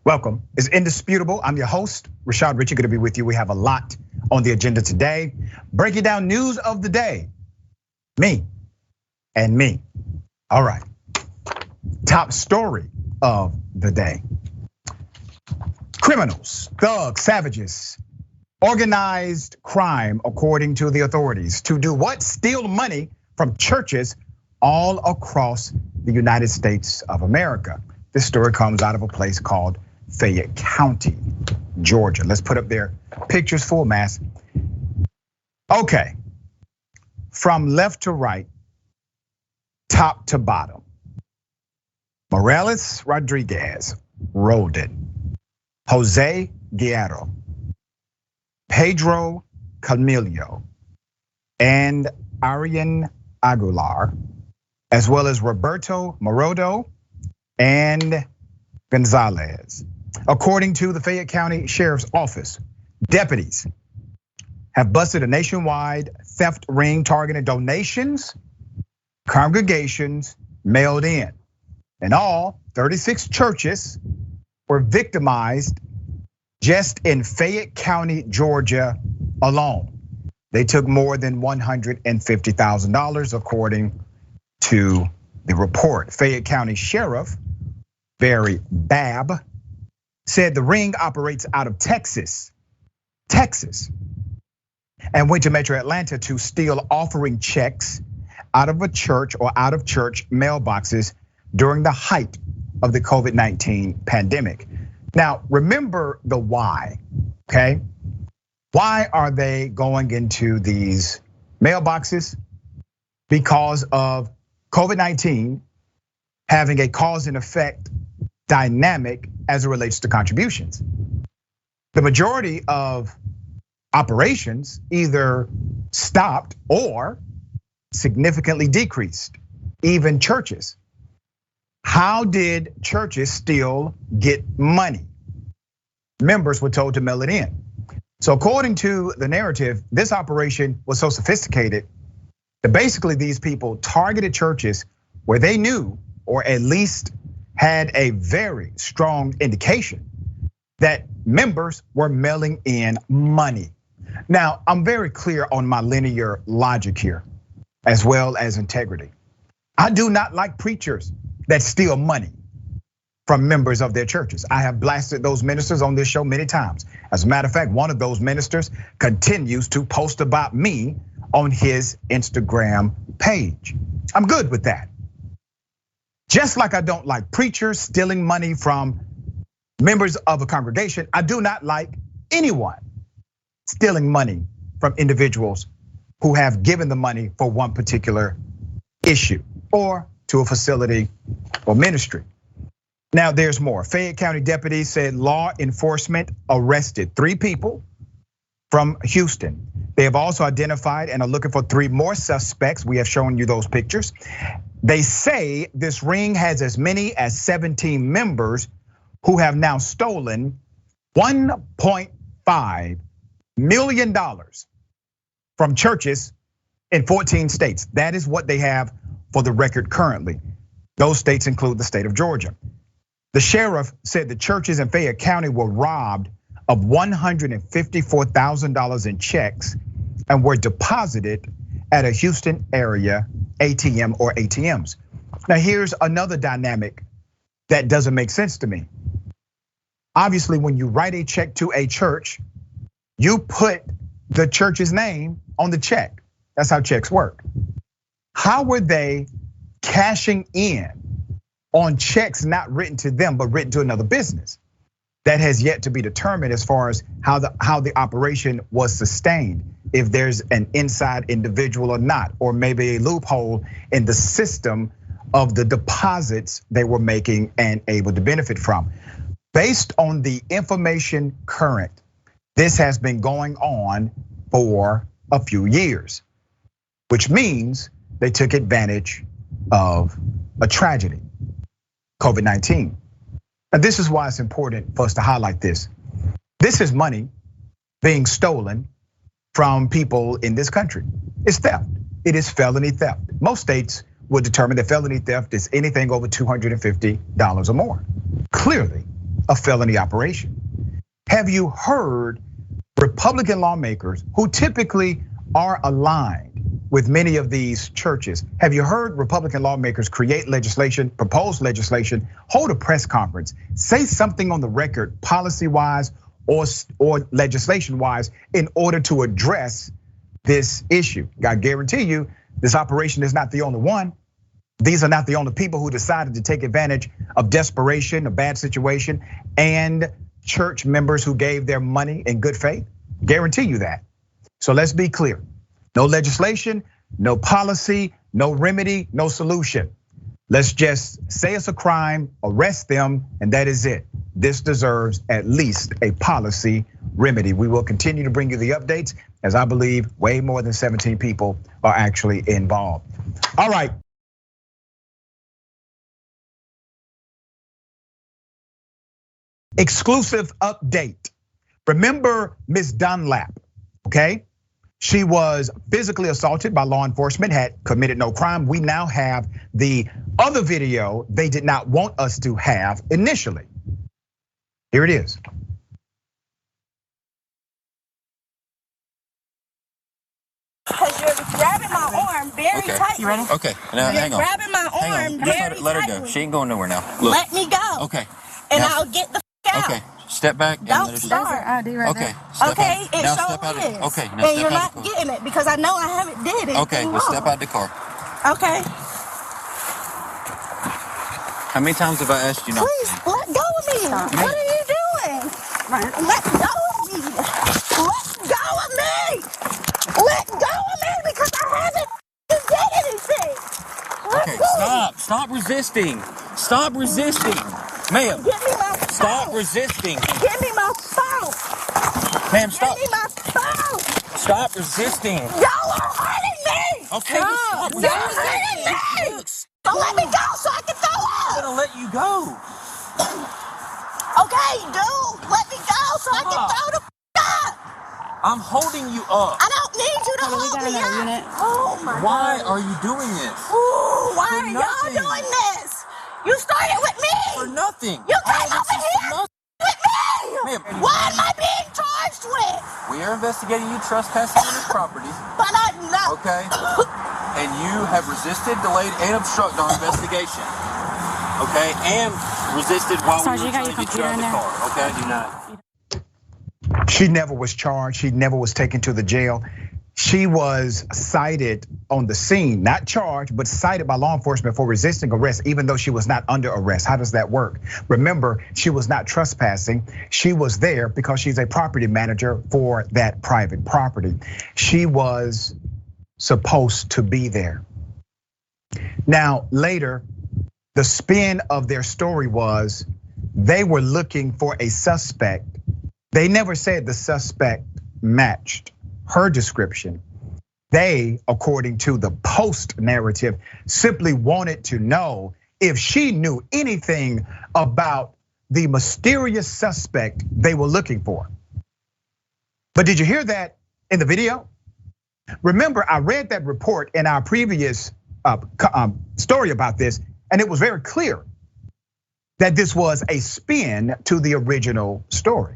Welcome. It's Indisputable. I'm your host, Richey, good to be with you. We have a lot on the agenda today. Breaking down news of the day. Me and me. All right. Top story of the day. Criminals, thugs, savages, organized crime, according to the authorities, to do what? Steal money from churches all across the United States of America. This story comes out of a place called Fayette County, Georgia. Let's put up their pictures full mass. Okay, from left to right, top to bottom. Morales Rodriguez, Roldan, Jose Guerrero, Pedro Camillo, and Arian Aguilar, as well as Roberto Morodo and Gonzalez. According to the Fayette County Sheriff's Office, deputies have busted a nationwide theft ring targeting donations, congregations mailed in. In all, 36 churches were victimized just in Fayette County, Georgia alone. They took more than $150,000 according to the report. Fayette County Sheriff Barry Babb said the ring operates out of Texas, and went to Metro Atlanta to steal offering checks out of a church or out of church mailboxes during the height of the COVID-19 pandemic. Now, remember the why, okay? Why are they going into these mailboxes? Because of COVID-19 having a cause and effect dynamic as it relates to contributions. The majority of operations either stopped or significantly decreased, even churches. How did churches still get money? Members were told to mail it in. So according to the narrative, this operation was so sophisticated that basically these people targeted churches where they knew, or at least had a very strong indication that members were mailing in money. Now, I'm very clear on my linear logic here, as well as integrity. I do not like preachers that steal money from members of their churches. I have blasted those ministers on this show many times. As a matter of fact, one of those ministers continues to post about me on his Instagram page. I'm good with that. Just like I don't like preachers stealing money from members of a congregation, I do not like anyone stealing money from individuals who have given the money for one particular issue or to a facility or ministry. Now there's more. Fayette County deputies said law enforcement arrested 3 people from Houston. They have also identified and are looking for 3 more suspects. We have shown you those pictures. They say this ring has as many as 17 members who have now stolen $1.5 million from churches in 14 states. That is what they have for the record currently. Those states include the state of Georgia. The sheriff said the churches in Fayette County were robbed of $154,000 in checks and were deposited at a Houston area ATM or ATMs. Now here's another dynamic that doesn't make sense to me. Obviously, when you write a check to a church, you put the church's name on the check. That's how checks work. How were they cashing in on checks not written to them, but written to another business? That has yet to be determined as far as how the operation was sustained, if there's an inside individual or not, or maybe a loophole in the system of the deposits they were making and able to benefit from. Based on the information current, this has been going on for a few years, which means they took advantage of a tragedy, COVID-19. And this is why it's important for us to highlight this. This is money being stolen from people in this country. It's theft. It is felony theft. Most states would determine that felony theft is anything over $250 or more. Clearly, a felony operation? Have you heard Republican lawmakers who typically are aligned with many of these churches? Have you heard Republican lawmakers create legislation, propose legislation, hold a press conference, say something on the record policy-wise or legislation-wise in order to address this issue? I guarantee you, this operation is not the only one. These are not the only people who decided to take advantage of desperation, a bad situation, and church members who gave their money in good faith. Guarantee you that. So let's be clear. No legislation, no policy, no remedy, no solution. Let's just say it's a crime, arrest them, and that is it. This deserves at least a policy remedy. We will continue to bring you the updates, as I believe way more than 17 people are actually involved. All right. Exclusive update. Remember Ms. Dunlap, okay? She was physically assaulted by law enforcement, had committed no crime. We now have the other video they did not want us to have initially. Here it is. Because you're grabbing my arm very tight. You ready? Okay, now hang on. You're grabbing my arm very Just let her go. She ain't going nowhere now. Look. Let me go. Okay. And now, I'll get the out. Okay, step back and don't let her start. ID right okay, okay, out. It now sure step out is. Okay, now and step you're out not getting it because I know I haven't did it. Okay, well step out the car. Okay. How many times have I asked you not? Please, let go of me. Stop. What are you doing? Let go of me. Let go of me. Let go of me because I haven't did anything. Okay, stop resisting. Stop resisting. Ma'am, give me my phone. Stop resisting. Give me my phone. Ma'am, stop. Give me my phone. Stop resisting. Y'all are hurting me. Okay, stop resisting. You're hurting me. So let me go so I can throw up. I'm gonna let you go. Okay, dude, let me go so I can throw the up. I'm holding you up. I don't need you to hold me up. Unit. Oh my God. Why are you doing this? Ooh, why are y'all doing this? You started with me. For nothing. You came over here with me. What am I being charged with? We are investigating you trespassing on this property. But I know. Okay. And you have resisted, delayed, and obstructed our investigation. Okay, and resisted while we were trying to get you out of the car. Okay, do not. She never was charged. She never was taken to the jail. She was cited on the scene, not charged, but cited by law enforcement for resisting arrest, even though she was not under arrest. How does that work? Remember, she was not trespassing. She was there because she's a property manager for that private property. She was supposed to be there. Now, later, the spin of their story was they were looking for a suspect. They never said the suspect matched her description. They, according to the Post narrative, simply wanted to know if she knew anything about the mysterious suspect they were looking for. But did you hear that in the video? Remember, I read that report in our previous story about this, and it was very clear that this was a spin to the original story.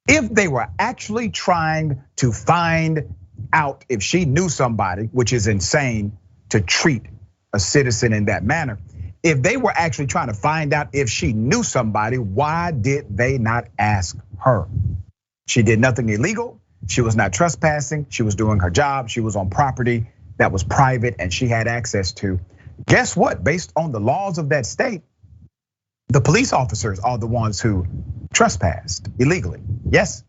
If they were actually trying to find out if she knew somebody, which is insane to treat a citizen in that manner. If they were actually trying to find out if she knew somebody, why did they not ask her? She did nothing illegal. She was not trespassing. She was doing her job. She was on property that was private and she had access to. Guess what? Based on the laws of that state, the police officers are the ones who trespassed illegally. Yes,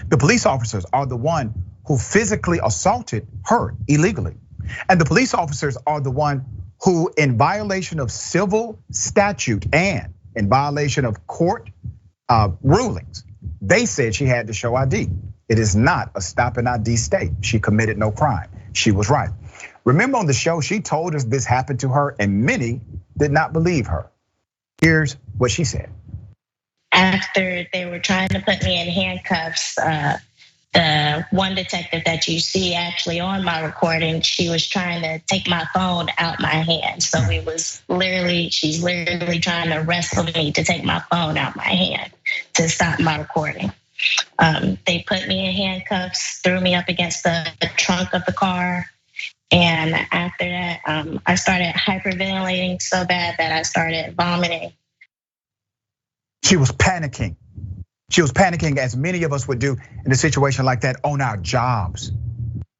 the police officers are the one who physically assaulted her illegally. And the police officers are the one who, in violation of civil statute and in violation of court rulings, they said she had to show ID. It is not a stop and ID state. She committed no crime. She was right. Remember on the show, she told us this happened to her and many did not believe her. Here's what she said. After they were trying to put me in handcuffs, the one detective that you see actually on my recording, she was trying to take my phone out my hand. So we was literally literally trying to wrestle me to take my phone out my hand to stop my recording. They put me in handcuffs, threw me up against the trunk of the car. And after that, I started hyperventilating so bad that I started vomiting. She was panicking. She was panicking, as many of us would do in a situation like that on our jobs.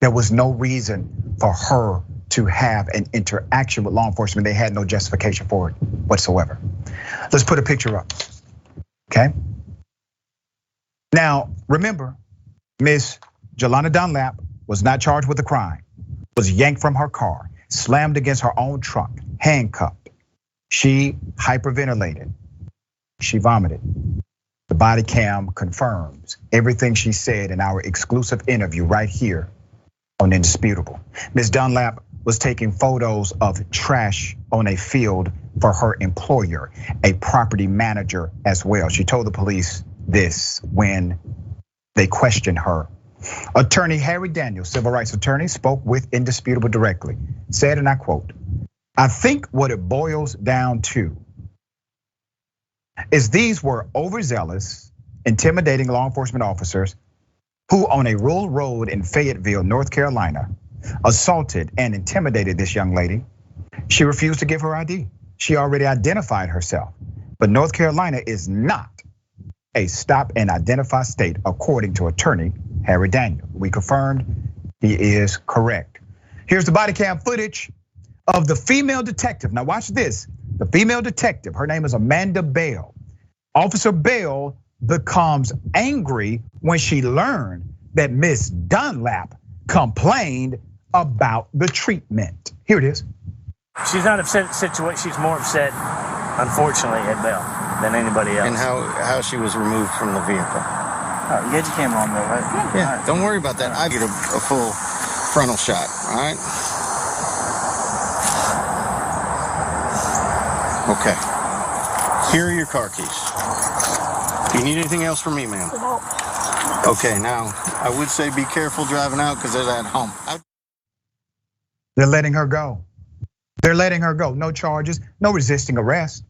There was no reason for her to have an interaction with law enforcement. They had no justification for it whatsoever. Let's put a picture up, okay? Now, remember, Miss Ja'Lana Dunlap was not charged with a crime, was yanked from her car, slammed against her own trunk, handcuffed. She hyperventilated, she vomited. The body cam confirms everything she said in our exclusive interview right here on Indisputable. Ms. Dunlap was taking photos of trash on a field for her employer, a property manager as well. She told the police this when they questioned her. Attorney Harry Daniels, civil rights attorney, spoke with Indisputable directly, said, and I quote, "I think what it boils down to is these were overzealous, intimidating law enforcement officers who on a rural road in Fayetteville, North Carolina, assaulted and intimidated this young lady. She refused to give her ID. She already identified herself, but North Carolina is not a stop and identify state, according to attorney Harry Daniels. We confirmed he is correct. Here's the body cam footage of the female detective. Now watch this. The female detective, her name is Amanda Bell. Officer Bell becomes angry when she learned that Miss Dunlap complained about the treatment. Here it is. She's not upset at the situation. She's more upset, unfortunately, at Bell than anybody else. And how she was removed from the vehicle. Oh, you got your camera on though, right? Yeah, right. Don't worry about that. I get a full frontal shot, all right? Okay. Here are your car keys. Do you need anything else from me, ma'am? No. Okay, now, I would say be careful driving out because there's that hump. They're letting her go. They're letting her go. No charges, no resisting arrest.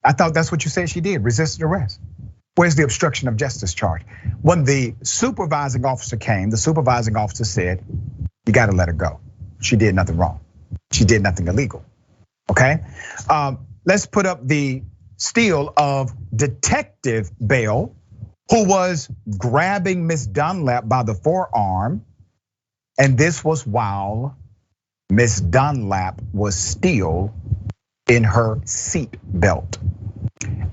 I thought that's what you said she did, resisted arrest. Where's the obstruction of justice charge? When the supervising officer came, the supervising officer said, you gotta let her go. She did nothing wrong. She did nothing illegal, okay? Let's put up the still of Detective Bell, who was grabbing Miss Dunlap by the forearm. And this was while Miss Dunlap was still in her seat belt.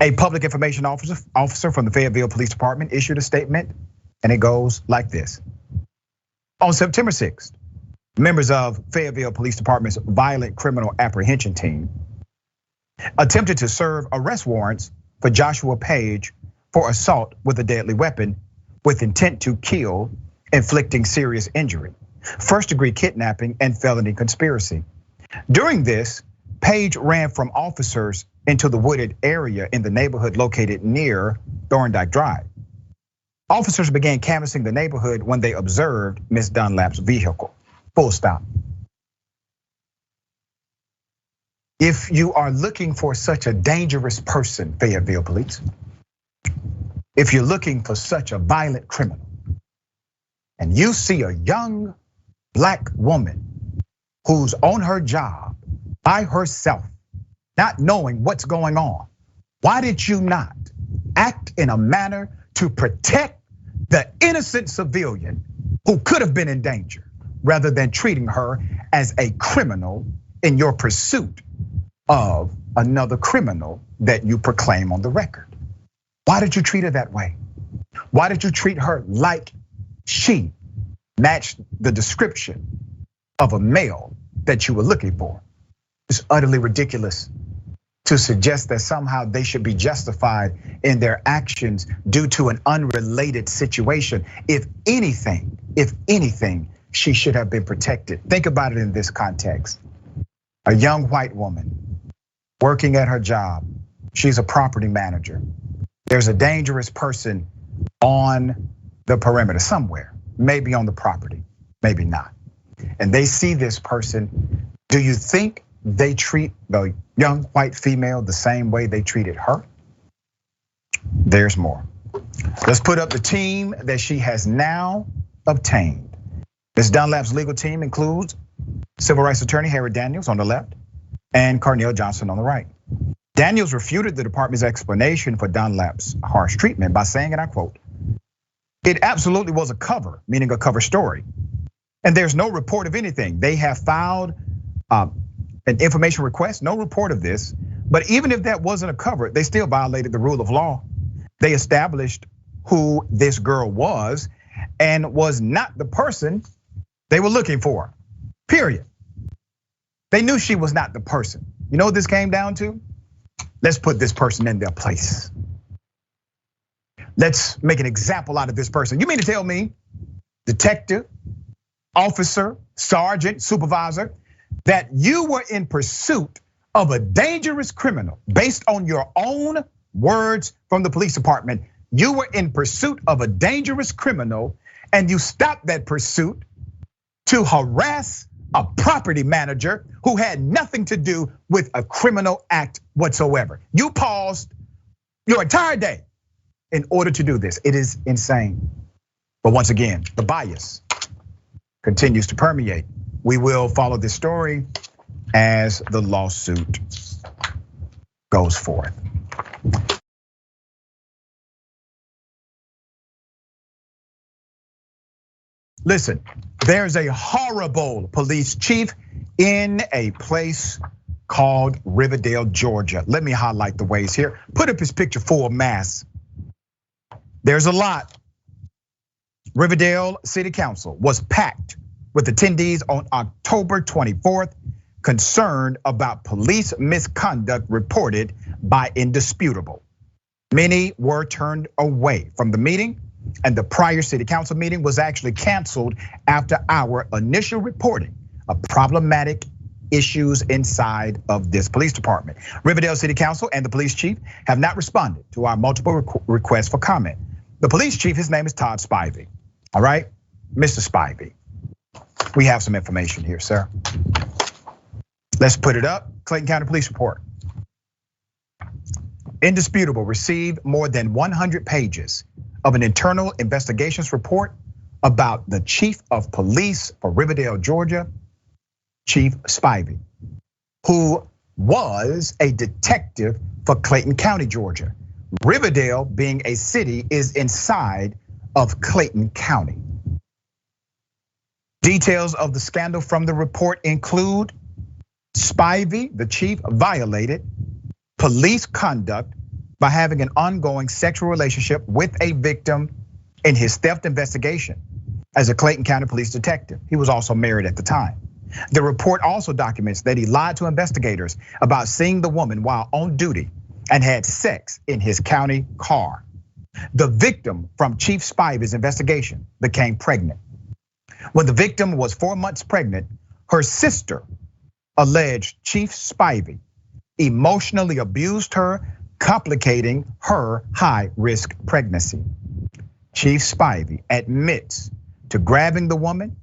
A public information officer from the Fayetteville Police Department issued a statement, and it goes like this. On September 6th, members of Fayetteville Police Department's Violent Criminal Apprehension Team attempted to serve arrest warrants for Joshua Page for assault with a deadly weapon with intent to kill, inflicting serious injury, first-degree kidnapping, and felony conspiracy. During this, Page ran from officers into the wooded area in the neighborhood located near Thorndike Drive. Officers began canvassing the neighborhood when they observed Miss Dunlap's vehicle. Full stop. If you are looking for such a dangerous person, Fayetteville Police, if you're looking for such a violent criminal, and you see a young Black woman who's on her job by herself, not knowing what's going on, why did you not act in a manner to protect the innocent civilian who could have been in danger, rather than treating her as a criminal in your pursuit of another criminal that you proclaim on the record? Why did you treat her that way? Why did you treat her like she matched the description of a male that you were looking for? It's utterly ridiculous to suggest that somehow they should be justified in their actions due to an unrelated situation. If anything, she should have been protected. Think about it in this context. A young white woman working at her job. She's a property manager. There's a dangerous person on the perimeter somewhere, maybe on the property, maybe not. And they see this person. Do you think they treat the young white female the same way they treated her? There's more. Let's put up the team that she has now obtained. Ms. Dunlap's legal team includes civil rights attorney Harry Daniels on the left and Carnell Johnson on the right. Daniels refuted the department's explanation for Dunlap's harsh treatment by saying, and I quote, "It absolutely was a cover," meaning a cover story. "And there's no report of anything. They have filed an information request, no report of this. But even if that wasn't a cover, they still violated the rule of law. They established who this girl was and was not the person they were looking for, period. They knew she was not the person. You know what this came down to? Let's put this person in their place. Let's make an example out of this person. You mean to tell me, detective, officer, sergeant, supervisor, that you were in pursuit of a dangerous criminal based on your own words from the police department? You were in pursuit of a dangerous criminal and you stopped that pursuit to harass a property manager who had nothing to do with a criminal act whatsoever. You paused your entire day in order to do this. It is insane. But once again, the bias continues to permeate. We will follow this story as the lawsuit goes forth. Listen, there's a horrible police chief in a place called Riverdale, Georgia. Let me highlight the ways here. Put up his picture full mass. There's a lot. Riverdale City Council was packed with attendees on October 24th, concerned about police misconduct reported by Indisputable. Many were turned away from the meeting, and the prior city council meeting was actually canceled after our initial reporting of problematic issues inside of this police department. Riverdale City Council and the police chief have not responded to our multiple requests for comment. The police chief, his name is Todd Spivey. All right, Mr. Spivey, we have some information here, sir. Let's put it up. Clayton County Police Report. Indisputable received more than 100 pages of an internal investigations report about the chief of police for Riverdale, Georgia, Chief Spivey, who was a detective for Clayton County, Georgia. Riverdale, being a city, is inside of Clayton County. Details of the scandal from the report include Spivey, the chief, violated police conduct by having an ongoing sexual relationship with a victim in his theft investigation as a Clayton County police detective. He was also married at the time. The report also documents that he lied to investigators about seeing the woman while on duty and had sex in his county car. The victim from Chief Spivey's investigation became pregnant. When the victim was 4 months pregnant, her sister alleged Chief Spivey emotionally abused her, complicating her high-risk pregnancy. Chief Spivey admits to grabbing the woman,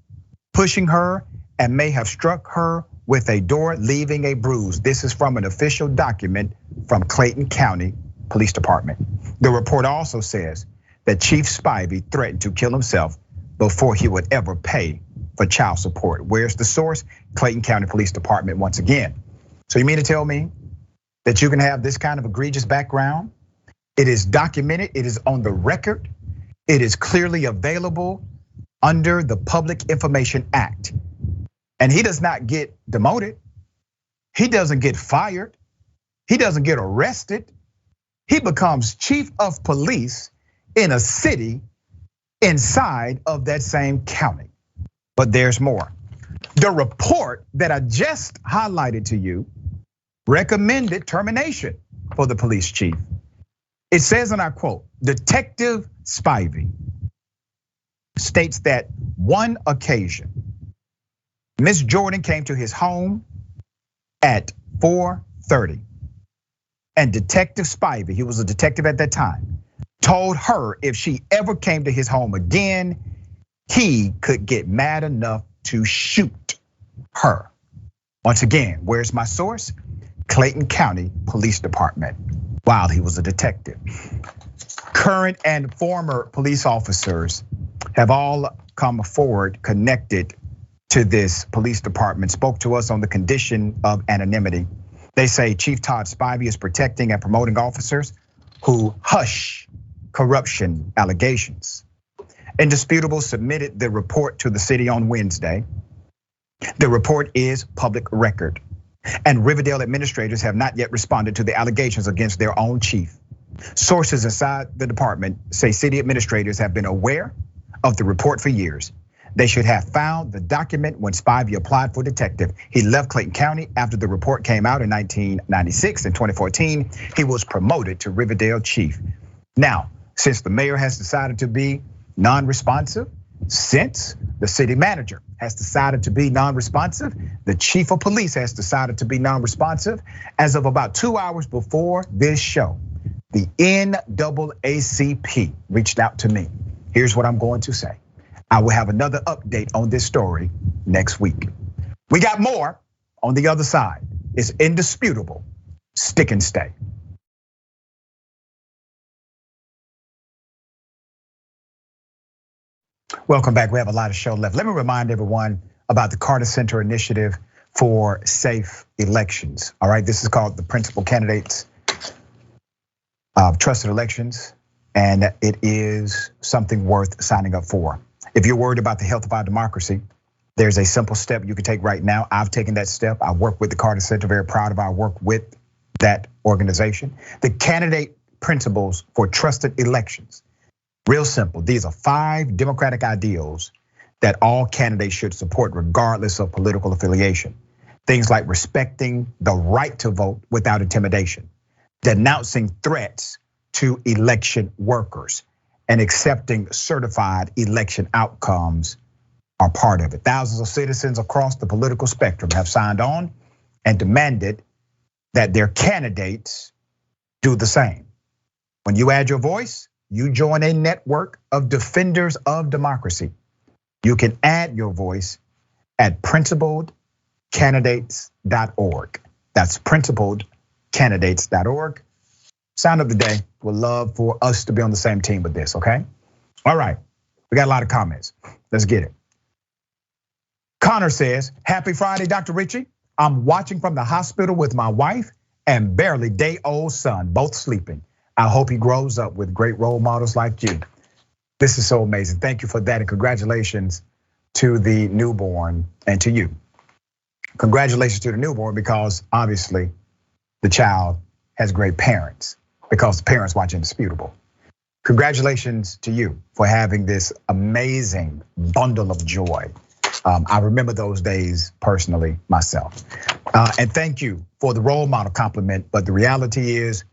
pushing her, and may have struck her with a door, leaving a bruise. This is from an official document from Clayton County Police Department. The report also says that Chief Spivey threatened to kill himself before he would ever pay for child support. Where's the source? Clayton County Police Department once again. So you mean to tell me that you can have this kind of egregious background? It is documented, it is on the record, it is clearly available under the Public Information Act. And he does not get demoted, he doesn't get fired, he doesn't get arrested. He becomes chief of police in a city inside of that same county. But there's more. The report that I just highlighted to you recommended termination for the police chief. It says, and I quote, Detective Spivey states that one occasion, Miss Jordan came to his home at 4:30. And Detective Spivey, he was a detective at that time, told her if she ever came to his home again, he could get mad enough to shoot her. Once again, where's my source? Clayton County Police Department, while he was a detective. Current and former police officers have all come forward connected to this police department, spoke to us on the condition of anonymity. They say Chief Todd Spivey is protecting and promoting officers who hush corruption allegations. Indisputable submitted the report to the city on Wednesday. The report is public record, and Riverdale administrators have not yet responded to the allegations against their own chief. Sources inside the department say city administrators have been aware of the report for years. They should have found the document when Spivey applied for detective. He left Clayton County after the report came out in 1996. In 2014, he was promoted to Riverdale chief. Now, since the mayor has decided to be non-responsive, since the city manager has decided to be non-responsive, the chief of police has decided to be non-responsive. As of about 2 hours before this show, the NAACP reached out to me. Here's what I'm going to say. I will have another update on this story next week. We got more on the other side. It's indisputable. Stick and stay. Welcome back. We have a lot of show left. Let me remind everyone about the Carter Center Initiative for Safe Elections. All right, this is called the Principal Candidates of Trusted Elections, and it is something worth signing up for. If you're worried about the health of our democracy, there's a simple step you can take right now. I've taken that step. I work with the Carter Center, very proud of our work with that organization. The candidate principles for trusted elections. Real simple. These are 5 democratic ideals that all candidates should support regardless of political affiliation. Things like respecting the right to vote without intimidation, denouncing threats to election workers, and accepting certified election outcomes are part of it. Thousands of citizens across the political spectrum have signed on and demanded that their candidates do the same. When you add your voice, you join a network of defenders of democracy. You can add your voice at principledcandidates.org. That's principledcandidates.org. Sign up today. We'd love for us to be on the same team with this, okay? All right, we got a lot of comments. Let's get it. Connor says, happy Friday, Dr. Richey. I'm watching from the hospital with my wife and barely day-old son, both sleeping. I hope he grows up with great role models like you. This is so amazing. Thank you for that, and congratulations to the newborn and to you. Congratulations to the newborn, because obviously the child has great parents, because the parents watch Indisputable. Congratulations to you for having this amazing bundle of joy. I remember those days personally myself. And thank you for the role model compliment, but the reality is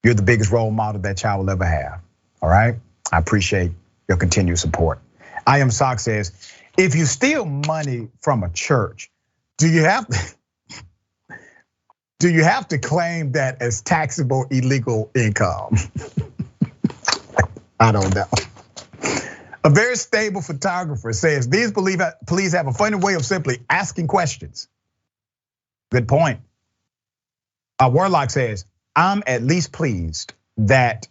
you're the biggest role model that child will ever have, all right? I appreciate your continued support. I Am Sock says, if you steal money from a church, do you have to claim that as taxable illegal income? I don't know. A very stable photographer says, these police have a funny way of simply asking questions. Good point. Warlock says, I'm at least pleased that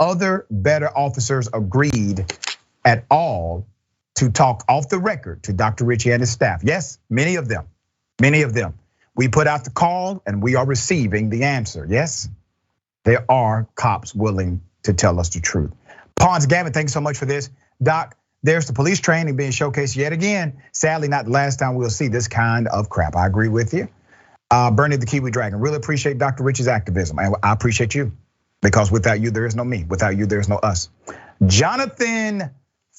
other better officers agreed at all to talk off the record to Dr. Richey and his staff. Yes, many of them. We put out the call and we are receiving the answer. Yes, there are cops willing to tell us the truth. Pons Gavin, thanks so much for this. Doc, there's the police training being showcased yet again. Sadly, not the last time we'll see this kind of crap. I agree with you. Bernie the Kiwi Dragon, really appreciate Dr. Richey's activism. And I appreciate you, because without you, there is no me. Without you, there is no us. Jonathan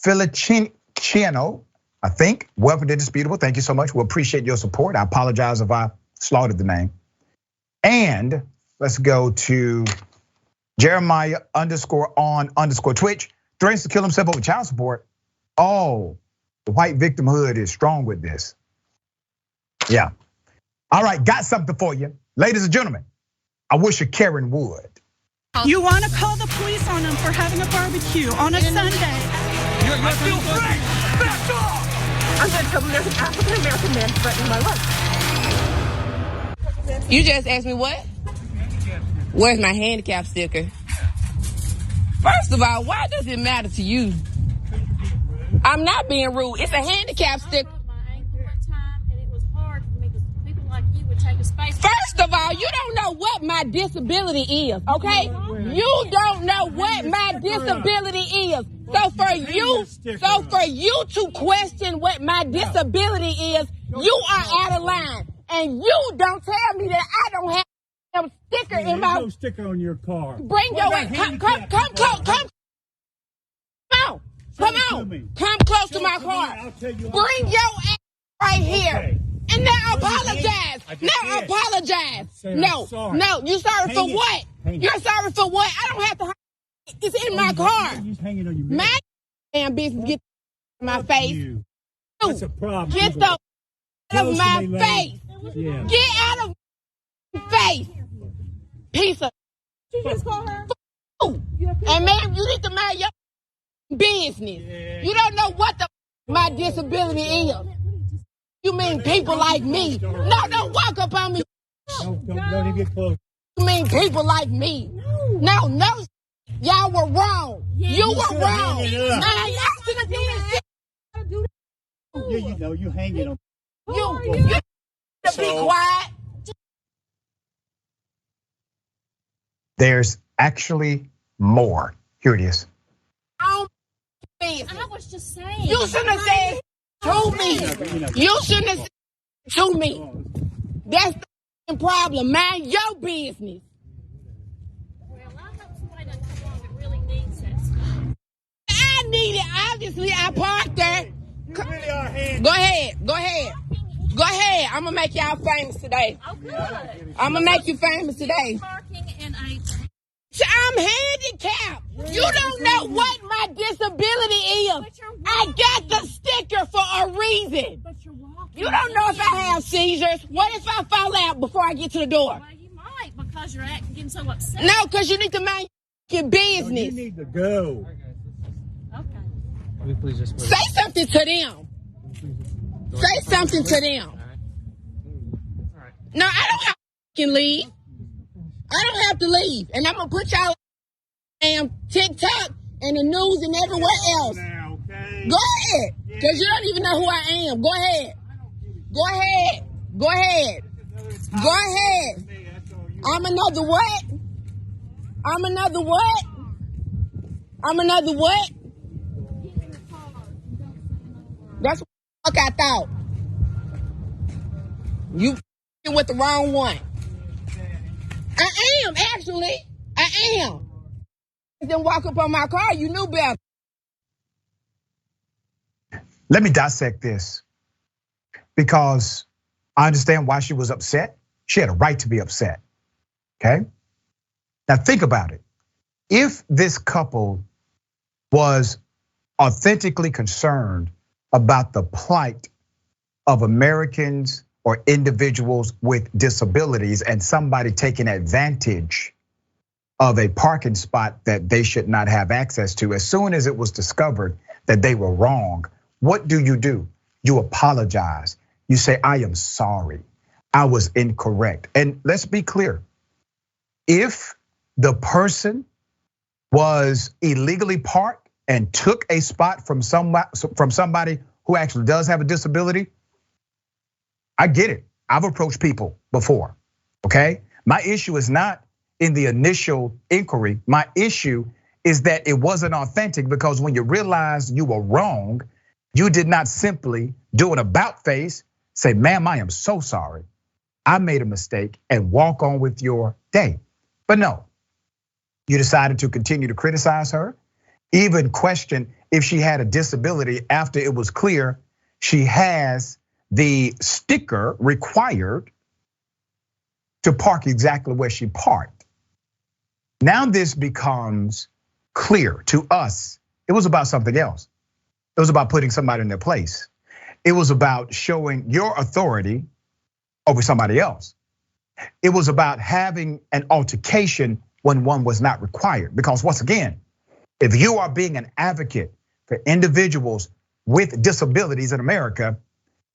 Filicino, I think, welcome to Indisputable. Thank you so much. We appreciate your support. I apologize if I slaughtered the name. And let's go to Jeremiah _on_ Twitch. Threatens to kill himself over child support. Oh, the white victimhood is strong with this. Yeah. All right, got something for you. Ladies and gentlemen, I wish you Karen would. You want to call the police on them for having a barbecue on a Sunday. I feel threatened. Back off! I'm going to tell them there's an African-American man threatening my life. You just asked me what? Where's my handicap sticker? First of all, why does it matter to you? I'm not being rude. It's a handicap sticker. First of all, you don't know what my disability is, okay? You don't know what my disability is. So for you to question what my disability is, you are out of line. And you don't tell me that I don't have a sticker in my... no sticker on your car. Bring your... Come close. Come close to my car. Bring your ass right here. And now apologize. Now apologize. No. You sorry for what? You're sorry for what? I don't have to... It's in my car. My damn business get in my face. That's a problem. Get the out of my face. Yeah. Get out of my face. Piece of... You just call her? And ma'am, you need to mind your business. Yeah. You don't know what the my disability is. You mean people like me? No, don't walk up on me. Don't even get close. You mean people like me? No. Y'all were wrong. You were wrong. Now y'all should have did shit. Yeah, you know, you hanging on. You be quiet. There's actually more. Here it is. I was just saying. You shouldn't have said to me. You shouldn't have said to me. That's the problem. Mind your business. Well, I hope somebody doesn't come along that really needs this. I need it. Obviously, I parked there. You really are handy. Go ahead. I'm gonna make y'all famous today. Oh, good. I'm gonna make you famous today. Parking in a... I'm handicapped. You don't know what my disability is. I got the sticker for a reason. But you're walking. You don't know if I have seizures. What if I fall out before I get to the door? Well, you might because you're getting so upset. No, because you need to mind your business. No, you need to go. Okay. Say something to them. Say something to them. No, I don't have to leave. I don't have to leave. And I'm going to put y'all on TikTok and the news and everywhere else. Go ahead. Because you don't even know who I am. Go ahead. I'm another what? That's what I thought. You with the wrong one. I am, actually. I am. Then walk up on my car, you knew better. Let me dissect this, because I understand why she was upset. She had a right to be upset, okay? Now think about it. If this couple was authentically concerned about the plight of Americans or individuals with disabilities and somebody taking advantage of a parking spot that they should not have access to, as soon as it was discovered that they were wrong, what do? You apologize. You say, I am sorry. I was incorrect. And let's be clear. If the person was illegally parked and took a spot from somebody who actually does have a disability, I get it. I've approached people before, okay? My issue is not in the initial inquiry. My issue is that it wasn't authentic, because when you realized you were wrong, you did not simply do an about face, say, ma'am, I am so sorry. I made a mistake, and walk on with your day. But no, you decided to continue to criticize her, even question if she had a disability after it was clear she has the sticker required to park exactly where she parked. Now this becomes clear to us. It was about something else. It was about putting somebody in their place. It was about showing your authority over somebody else. It was about having an altercation when one was not required. Because once again, if you are being an advocate for individuals with disabilities in America,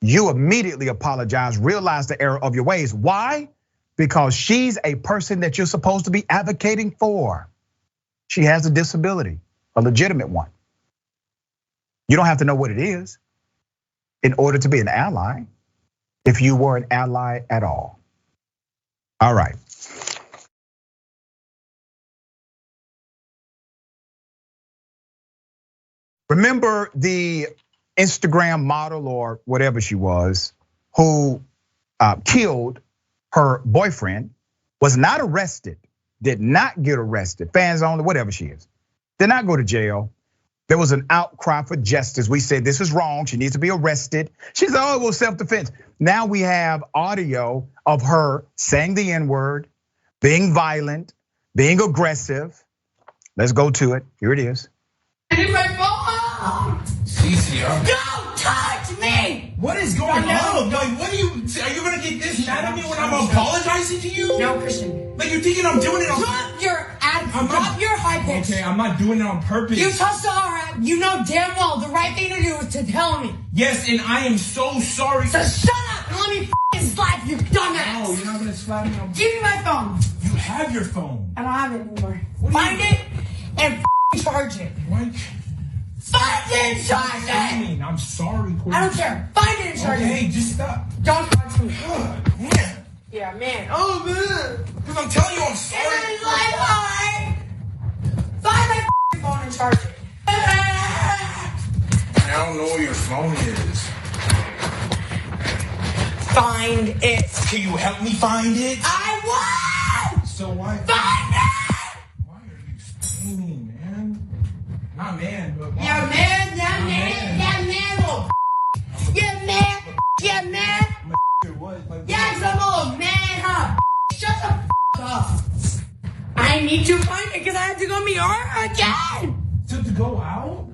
you immediately apologize, realize the error of your ways. Why? because she's a person that you're supposed to be advocating for. She has a disability, a legitimate one. You don't have to know what it is in order to be an ally, if you were an ally at all. All right. Remember the Instagram model or whatever she was who killed her boyfriend, was not arrested, did not get arrested, fans only, whatever she is, did not go to jail. There was an outcry for justice. We said this is wrong, she needs to be arrested. She said, oh, it was self-defense. Now we have audio of her saying the N-word, being violent, being aggressive. Let's go to it, here it is. Don't touch me! What is going on? Like, are you gonna get this mad at me when I'm apologizing to you? No, Christian. Like, you're thinking I'm doing it on purpose? Drop your high pitch. Okay, I'm not doing it on purpose. You touched Zahara. You know damn well the right thing to do is to tell me. Yes, and I am so sorry. So shut up and let me f***ing slap you, dumbass. No, you're not gonna slap me. Give me my phone. You have your phone. I don't have it anymore. Find it and f***ing charge it. What? Find it and charge it. I'm sorry, Courtney. I don't care. Find it and charge it. Okay, just stop. Don't touch me. God, man. Yeah, man. Oh, man. Because I'm telling you I'm sorry. It's like, alright. Find my f***ing phone and charge it. I don't know where your phone is. Find it. Can you help me find it? I won! So why? Find it! Why are you screaming, man? Not man, but why? Yeah, man. Yeah, man. Yeah, man. Little yeah, man. Yeah, man. Yeah, some old man, huh? Shut the f up. I need to find it because I have to go meet her again. To go out?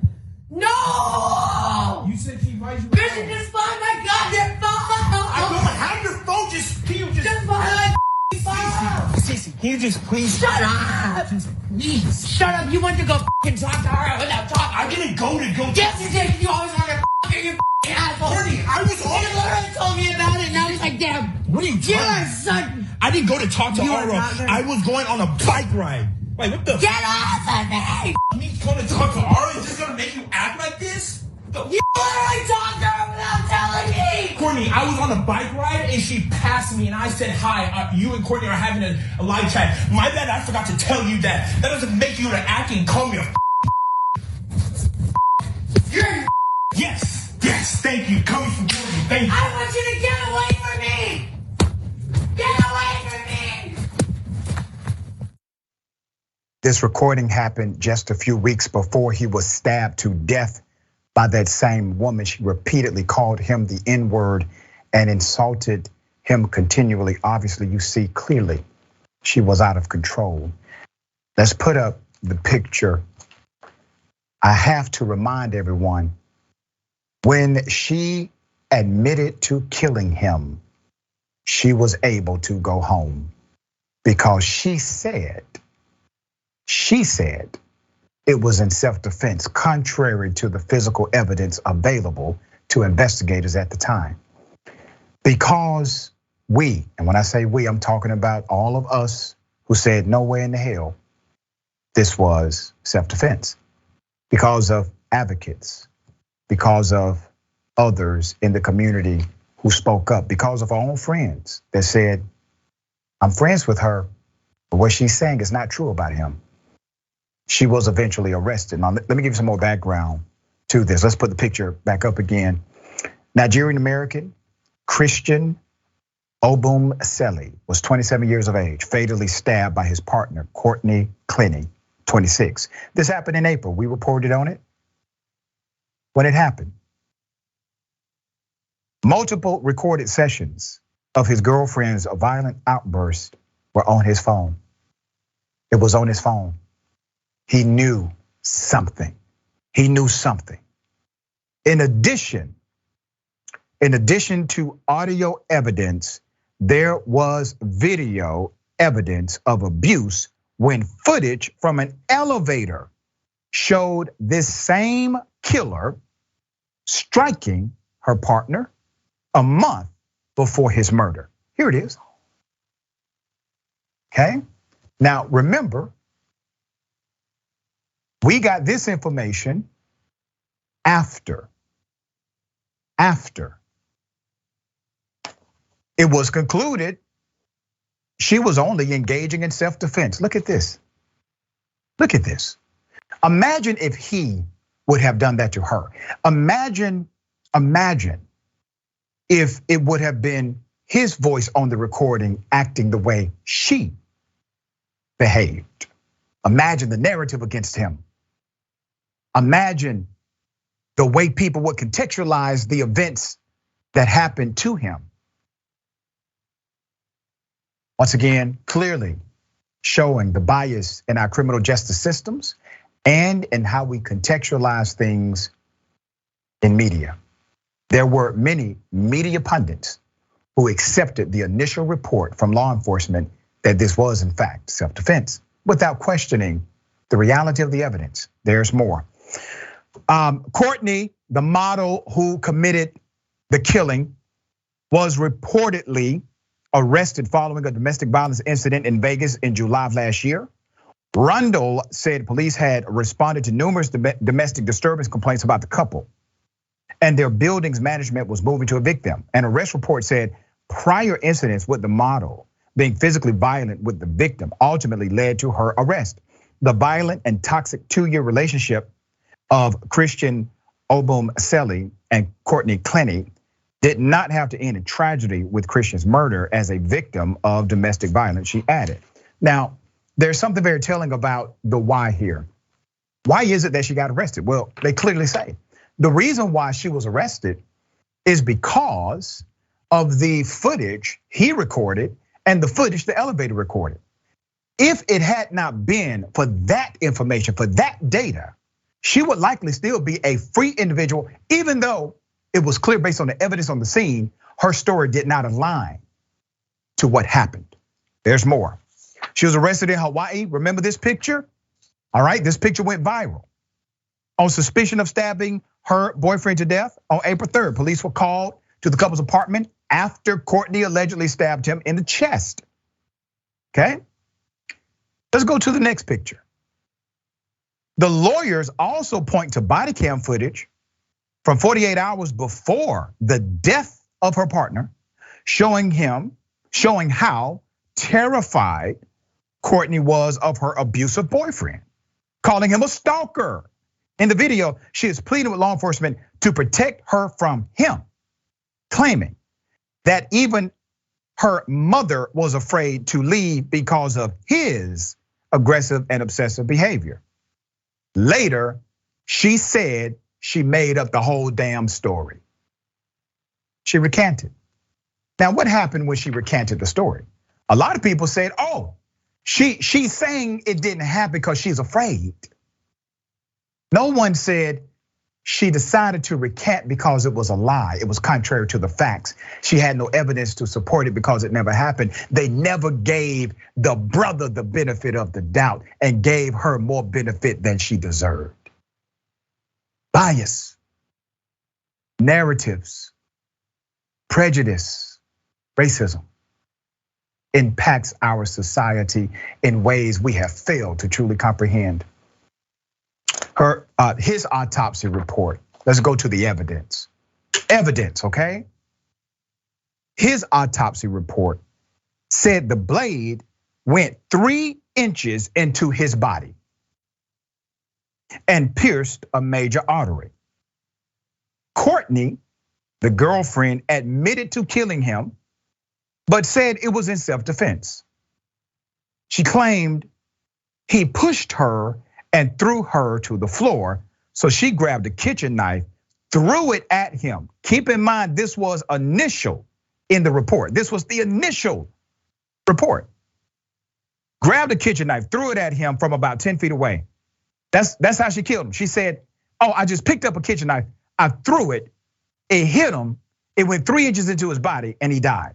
No! You said she invited you. Christian, just find my goddamn phone. I don't have your phone. Just find my phone. Cece, can you just please shut up? Please shut up. You went to go f***ing talk to her without talking. I didn't go to. Yes, you did. You always want to f***ing you f***ing asshole. Courtney, I was on. You literally told me about it. Now he's like, damn. What are you doing? Son. I didn't go to talk to Ara. I was going on a bike ride. Like, what the? Get off of me! Me going to talk to Ara is just gonna make you act like this? You literally talked to her without telling me! Courtney, I was on a bike ride and she passed me and I said hi. You and Courtney are having a live chat. My bad, I forgot to tell you that. That doesn't make you to act and call me a You're Yes, thank you. Coming from Courtney, thank you. I want you to get away from me! Get away from me! This recording happened just a few weeks before he was stabbed to death by that same woman. She repeatedly called him the N-word and insulted him continually. Obviously, you see clearly she was out of control. Let's put up the picture. I have to remind everyone, when she admitted to killing him, she was able to go home because she said it was in self-defense, contrary to the physical evidence available to investigators at the time. Because we, and when I say we, I'm talking about all of us who said no way in the hell this was self-defense. Because of advocates, because of others in the community who spoke up, because of our own friends that said, I'm friends with her, but what she's saying is not true about him. She was eventually arrested. Now, let me give you some more background to this. Let's put the picture back up again. Nigerian American Christian Obum Seli was 27 years of age, fatally stabbed by his partner, Courtney Clenny, 26. This happened in April. We reported on it when it happened. Multiple recorded sessions of his girlfriend's violent outbursts were on his phone. It was on his phone. He knew something. He knew something. In addition to audio evidence, there was video evidence of abuse when footage from an elevator showed this same killer striking her partner a month before his murder. Here it is. okay? Now, remember, we got this information after it was concluded she was only engaging in self-defense. Look at this. Look at this. Imagine if he would have done that to her. Imagine if it would have been his voice on the recording acting the way she behaved. Imagine the narrative against him. Imagine the way people would contextualize the events that happened to him. Once again, clearly showing the bias in our criminal justice systems and in how we contextualize things in media. There were many media pundits who accepted the initial report from law enforcement that this was in fact self-defense without questioning the reality of the evidence. There's more. Courtney, the model who committed the killing, was reportedly arrested following a domestic violence incident in Vegas in July of last year. Rundle said police had responded to numerous domestic disturbance complaints about the couple, and their building's management was moving to evict them. An arrest report said prior incidents with the model being physically violent with the victim ultimately led to her arrest. The violent and toxic 2-year relationship of Christian Obumseli and Courtney Clenny did not have to end in tragedy with Christian's murder as a victim of domestic violence, she added. Now, there's something very telling about the why here. Why is it that she got arrested? Well, they clearly say the reason why she was arrested is because of the footage he recorded and the footage the elevator recorded. If it had not been for that information, for that data, she would likely still be a free individual, even though it was clear based on the evidence on the scene, her story did not align to what happened. There's more. She was arrested in Hawaii. Remember this picture? All right, this picture went viral. On suspicion of stabbing her boyfriend to death on April 3rd, police were called to the couple's apartment after Courtney allegedly stabbed him in the chest. Okay, let's go to the next picture. The lawyers also point to body cam footage from 48 hours before the death of her partner, showing how terrified Courtney was of her abusive boyfriend, calling him a stalker. In the video, she is pleading with law enforcement to protect her from him, claiming that even her mother was afraid to leave because of his aggressive and obsessive behavior. Later, she said she made up the whole damn story. She recanted. Now, what happened when she recanted the story? A lot of people said, oh, she's saying it didn't happen because she's afraid. No one said she decided to recant because it was a lie. It was contrary to the facts. She had no evidence to support it because it never happened. They never gave the brother the benefit of the doubt and gave her more benefit than she deserved. Bias, narratives, prejudice, racism impacts our society in ways we have failed to truly comprehend. His autopsy report, let's go to the evidence. Evidence, okay? His autopsy report said the blade went 3 inches into his body and pierced a major artery. Courtney, the girlfriend, admitted to killing him, but said it was in self-defense. She claimed he pushed her and threw her to the floor, so she grabbed a kitchen knife, threw it at him. Keep in mind, this was initial in the report. This was the initial report. Grabbed a kitchen knife, threw it at him from about 10 feet away. That's how she killed him. She said, oh, I just picked up a kitchen knife, I threw it, it hit him, it went 3 inches into his body and he died.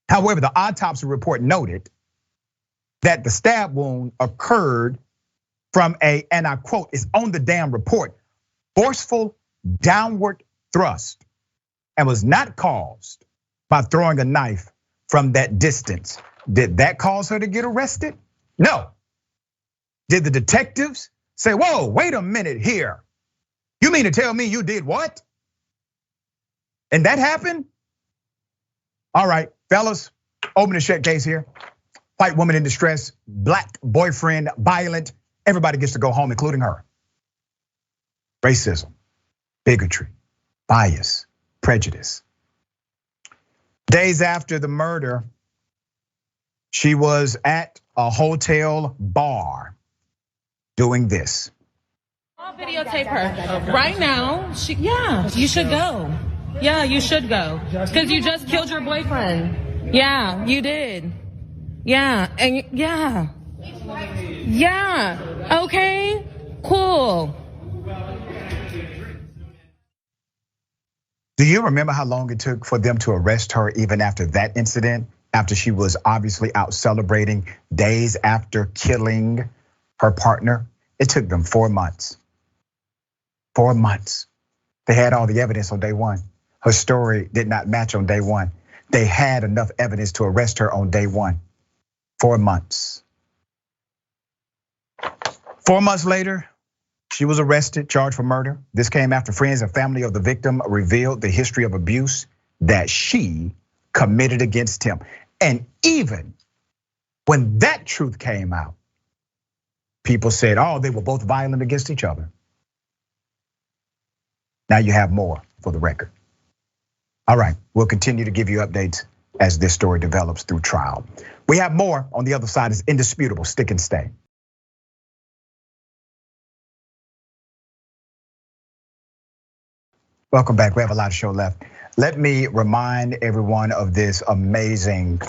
However, the autopsy report noted that the stab wound occurred from and I quote, it's on the damn report, forceful downward thrust, and was not caused by throwing a knife from that distance. Did that cause her to get arrested? No. Did the detectives say, whoa, wait a minute here. You mean to tell me you did what? And that happened? All right, fellas, open the shut case here. White woman in distress, black boyfriend, violent. Everybody gets to go home, including her. Racism, bigotry, bias, prejudice. Days after the murder, she was at a hotel bar doing this. I'll videotape her right now. Yeah, you should go. Yeah, you should go. Because you just killed your boyfriend. Yeah, you did. Yeah, and yeah. Yeah, okay, cool. Do you remember how long it took for them to arrest her even after that incident? After she was obviously out celebrating, days after killing her partner? It took them 4 months. 4 months. They had all the evidence on day one. Her story did not match on day one. They had enough evidence to arrest her on day one. 4 months. 4 months later, she was arrested, charged for murder. This came after friends and family of the victim revealed the history of abuse that she committed against him. And even when that truth came out, people said, oh, they were both violent against each other. Now you have more for the record. All right, we'll continue to give you updates as this story develops through trial. We have more on the other side. Is Indisputable. Stick and stay. Welcome back. We have a lot of show left. Let me remind everyone of this amazing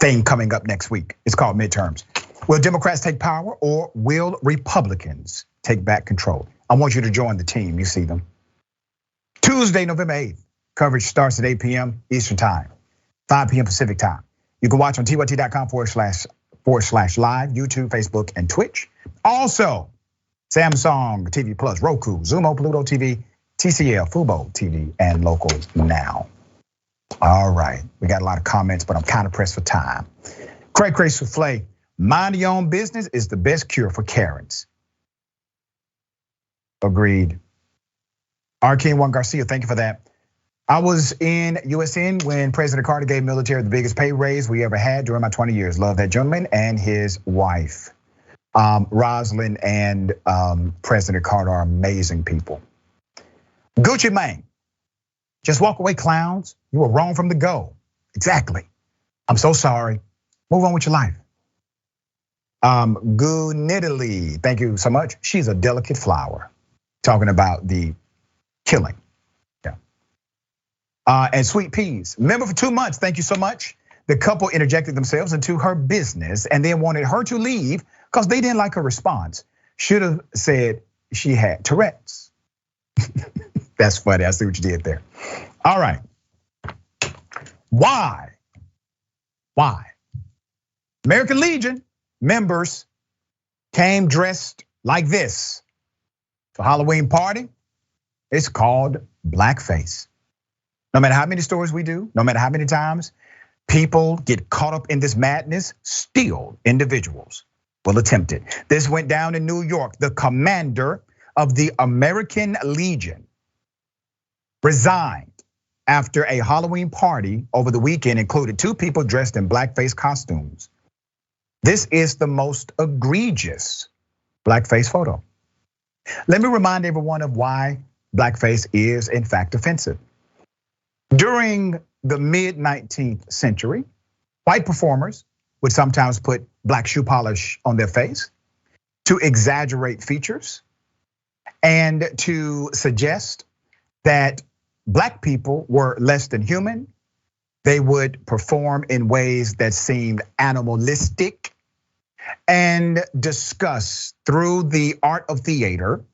thing coming up next week. It's called midterms. Will Democrats take power or will Republicans take back control? I want you to join the team. You see them. Tuesday, November 8th. Coverage starts at 8 p.m. Eastern Time, 5 p.m. Pacific Time. You can watch on tyt.com/live, YouTube, Facebook, and Twitch. Also, Samsung TV Plus, Roku, Zumo, Pluto TV, TCL, Fubo TV, and Local Now. All right, we got a lot of comments, but I'm kind of pressed for time. Cray Souffle, mind your own business is the best cure for Karens. Agreed. R. King Juan Garcia, thank you for that. I was in USN when President Carter gave military the biggest pay raise we ever had during my 20 years. Love that gentleman and his wife. Rosalind and President Carter are amazing people. Gucci Mane, just walk away, clowns. You were wrong from the go. Exactly. I'm so sorry. Move on with your life. Gunidali, thank you so much. She's a delicate flower. Talking about the killing. Yeah. And Sweet Peas, member for 2 months. Thank you so much. The couple interjected themselves into her business and then wanted her to leave because they didn't like her response. Should have said she had Tourette's. That's funny. I see what you did there. All right. Why? American Legion members came dressed like this for Halloween party. It's called blackface. No matter how many stories we do, no matter how many times people get caught up in this madness, still individuals will attempt it. This went down in New York. The commander of the American Legion resigned after a Halloween party over the weekend included 2 people dressed in blackface costumes. This is the most egregious blackface photo. Let me remind everyone of why blackface is in fact offensive. During the mid-19th century, white performers would sometimes put black shoe polish on their face to exaggerate features and to suggest that black people were less than human. They would perform in ways that seemed animalistic and discuss through the art of theater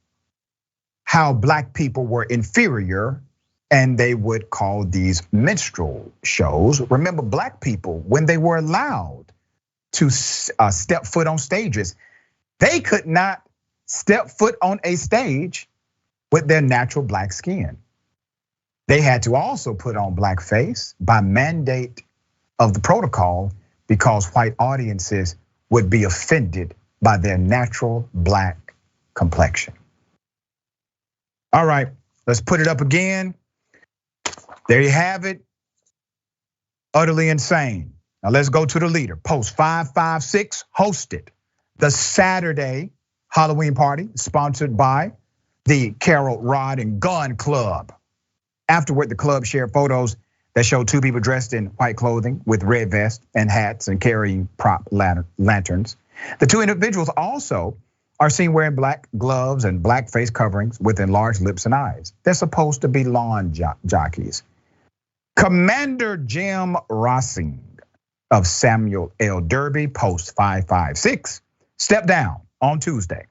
how black people were inferior, and they would call these minstrel shows. Remember, black people, when they were allowed to step foot on stages, they could not step foot on a stage with their natural black skin. They had to also put on blackface by mandate of the protocol because white audiences would be offended by their natural black complexion. All right, let's put it up again. There you have it. Utterly insane. Now let's go to the leader. Post 556 hosted the Saturday Halloween party sponsored by the Carol Rod and Gun Club. Afterward, the club shared photos that showed two people dressed in white clothing with red vests and hats and carrying prop lanterns. The two individuals also are seen wearing black gloves and black face coverings with enlarged lips and eyes. They're supposed to be lawn jockeys. Commander Jim Rossing of Samuel L. Derby, post 556, stepped down on Tuesday.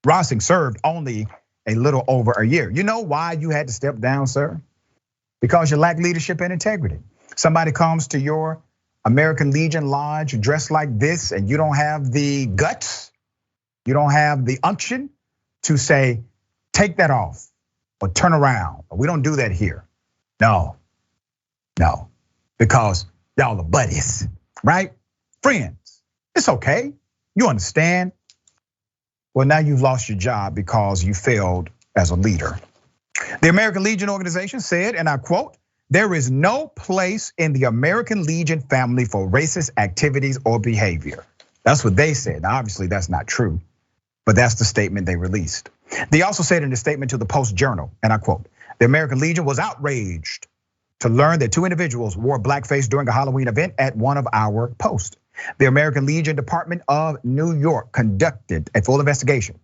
Rossing served only a little over a year. You know why you had to step down, sir? Because you lack leadership and integrity. Somebody comes to your American Legion Lodge dressed like this and you don't have the guts, you don't have the unction to say, take that off or turn around. We don't do that here. No, because y'all are buddies, right? Friends, it's okay, you understand. Well, now you've lost your job because you failed as a leader. The American Legion organization said, and I quote, "There is no place in the American Legion family for racist activities or behavior." That's what they said. Now, obviously that's not true, but that's the statement they released. They also said in a statement to the Post Journal, and I quote, "The American Legion was outraged to learn that two individuals wore blackface during a Halloween event at one of our posts. The American Legion Department of New York conducted a full investigation.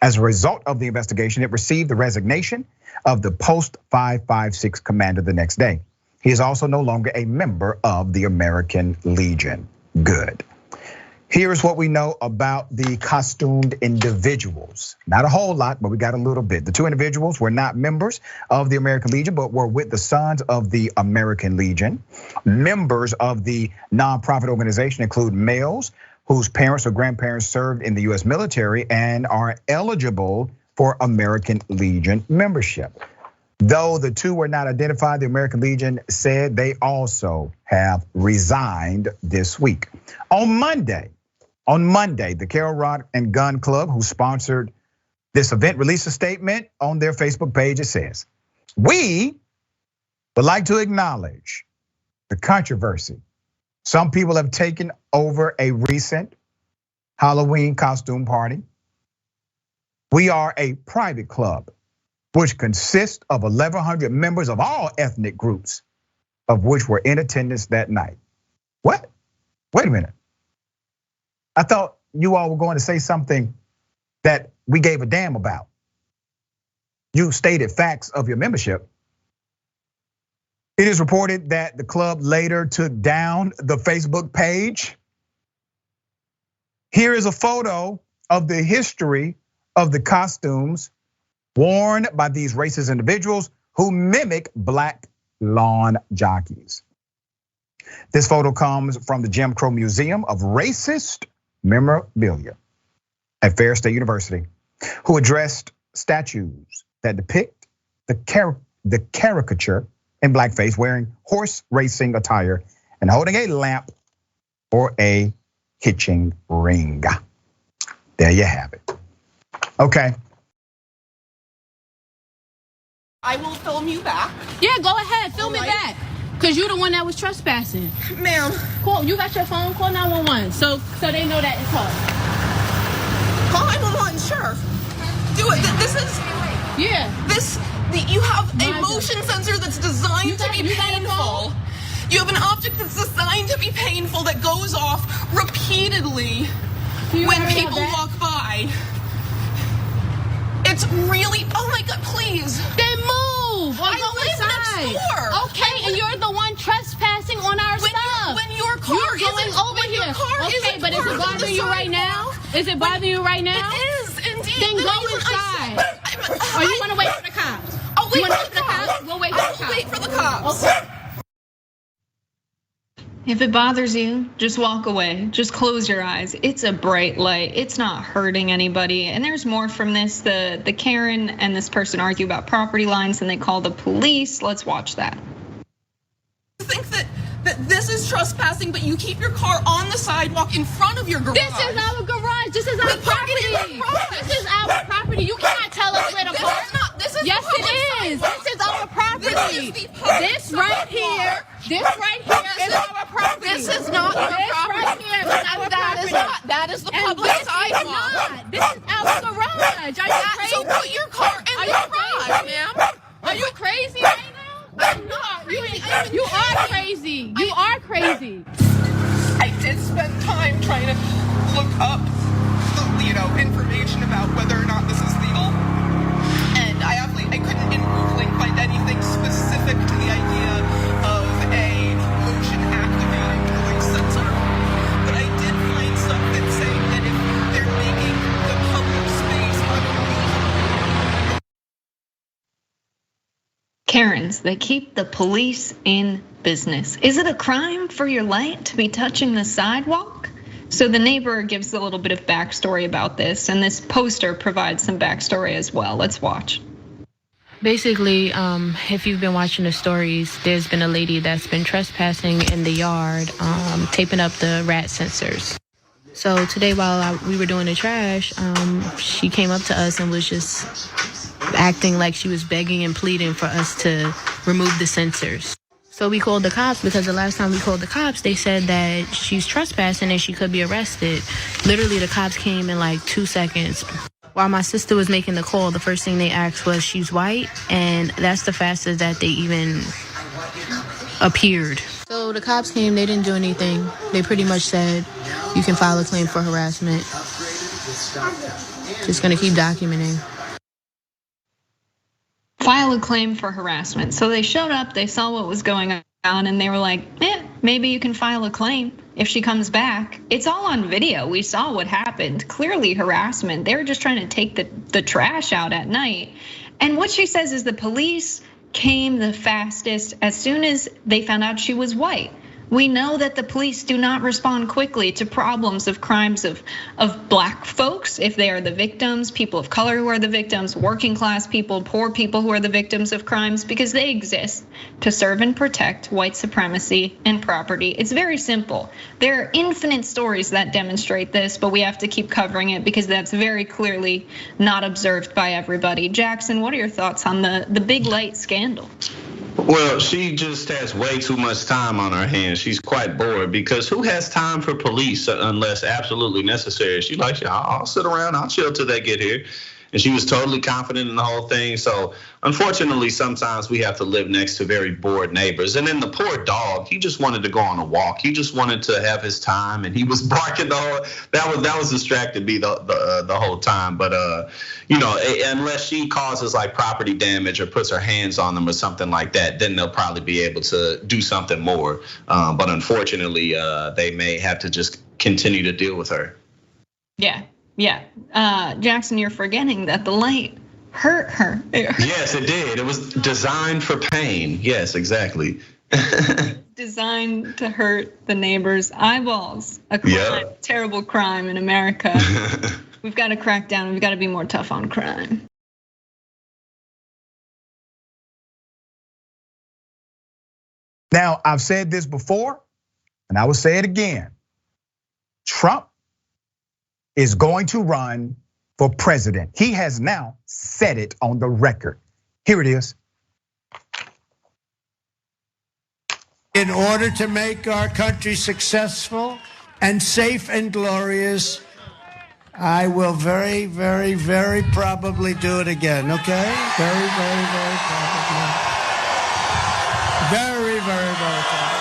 As a result of the investigation, it received the resignation of the post 556 commander the next day. He is also no longer a member of the American Legion. Good. Here's what we know about the costumed individuals. Not a whole lot, but we got a little bit. The two individuals were not members of the American Legion, but were with the Sons of the American Legion. Members of the nonprofit organization include males whose parents or grandparents served in the US military and are eligible for American Legion membership. Though the two were not identified, the American Legion said they also have resigned this week. On Monday, the Carol Rod and Gun Club, who sponsored this event, released a statement on their Facebook page. It says, "We would like to acknowledge the controversy some people have taken over a recent Halloween costume party. We are a private club which consists of 1,100 members of all ethnic groups, of which were in attendance that night." What? Wait a minute. I thought you all were going to say something that we gave a damn about. You stated facts of your membership. It is reported that the club later took down the Facebook page. Here is a photo of the history of the costumes worn by these racist individuals who mimic black lawn jockeys. This photo comes from the Jim Crow Museum of Racist Memorabilia at Fair State University, who addressed statues that depict the caricature in blackface, wearing horse racing attire and holding a lamp or a hitching ring. There you have it. Okay. I will film you back. Yeah, go ahead, film it back. Cause you're the one that was trespassing. Ma'am. Cool, you got your phone, call 911. So they know that it's her. Call 911, sure. Do it, this is. Yeah. You have a motion sensor that's designed to be painful. You have an object that's designed to be painful that goes off repeatedly when people walk by. It's really, oh my God, please. Then move or go inside. Next door. Okay, and you're the one trespassing on our stuff. When your car you're going over here. Okay, but is it bothering you right now? Is it bothering you right now? It is, indeed. Then go inside. Or you want to wait for the cops? I'll wait for the cops. We'll wait for the cops. I'll wait for the cops. Okay. If it bothers you, just walk away. Just close your eyes. It's a bright light. It's not hurting anybody. And there's more from this. The Karen and this person argue about property lines and they call the police. Let's watch that. I think that this is trespassing, but you keep your car on the sidewalk in front of your garage. This is our garage. This is our property. This is our property. You cannot tell us where to park. Yes, it is. This is our property. This right here is our property. This is not your property. Right here is our property. That is the public sidewalk. This is our garage. Are you crazy? So put your car in the garage, ma'am. Are you crazy right now? I'm not. You are crazy. You are crazy. I did spend time trying to look up, information about whether or not this is legal, and I couldn't in Googling find anything specific to the idea of a motion activating noise sensor. But I did find something saying that if they're making the public space unusable. Karens, they keep the police in business. Is it a crime for your light to be touching the sidewalk? So the neighbor gives a little bit of backstory about this, and this poster provides some backstory as well. Let's watch. Basically, if you've been watching the stories, there's been a lady that's been trespassing in the yard, taping up the rat sensors. So today while we were doing the trash, she came up to us and was just acting like she was begging and pleading for us to remove the sensors. So we called the cops because the last time we called the cops, they said that she's trespassing and she could be arrested. Literally, the cops came in like 2 seconds. While my sister was making the call, the first thing they asked was she's white, and that's the fastest that they even appeared. So the cops came, they didn't do anything. They pretty much said, you can file a claim for harassment. Just gonna keep documenting. File a claim for harassment. So they showed up, they saw what was going on, and they were like, maybe you can file a claim if she comes back. It's all on video. We saw what happened. Clearly harassment. They were just trying to take the trash out at night. And what she says is the police came the fastest as soon as they found out she was white. We know that the police do not respond quickly to problems of crimes of black folks, if they are the victims, people of color who are the victims, working class people, poor people who are the victims of crimes, because they exist to serve and protect white supremacy and property. It's very simple. There are infinite stories that demonstrate this, but we have to keep covering it because that's very clearly not observed by everybody. Jackson, what are your thoughts on the big light scandal? Well, she just has way too much time on her hands. She's quite bored because who has time for police unless absolutely necessary? She's like, I'll sit around, I'll chill till they get here. And she was totally confident in the whole thing. So unfortunately, sometimes we have to live next to very bored neighbors. And then the poor dog, he just wanted to go on a walk. He just wanted to have his time, and he was barking the whole. That was distracted me the whole time. But unless she causes like property damage or puts her hands on them or something like that, then they'll probably be able to do something more. But unfortunately, they may have to just continue to deal with her. Yeah, Jackson, you're forgetting that the light hurt her. Yes, it did. It was designed for pain. Yes, exactly. Designed to hurt the neighbor's eyeballs. A crime, terrible crime in America. We've got to crack down. We've got to be more tough on crime. Now, I've said this before, and I will say it again. Trump is going to run for president. He has now said it on the record. Here it is. In order to make our country successful and safe and glorious, I will very, very, very probably do it again, okay? Very, very, very probably. Very, very, very probably.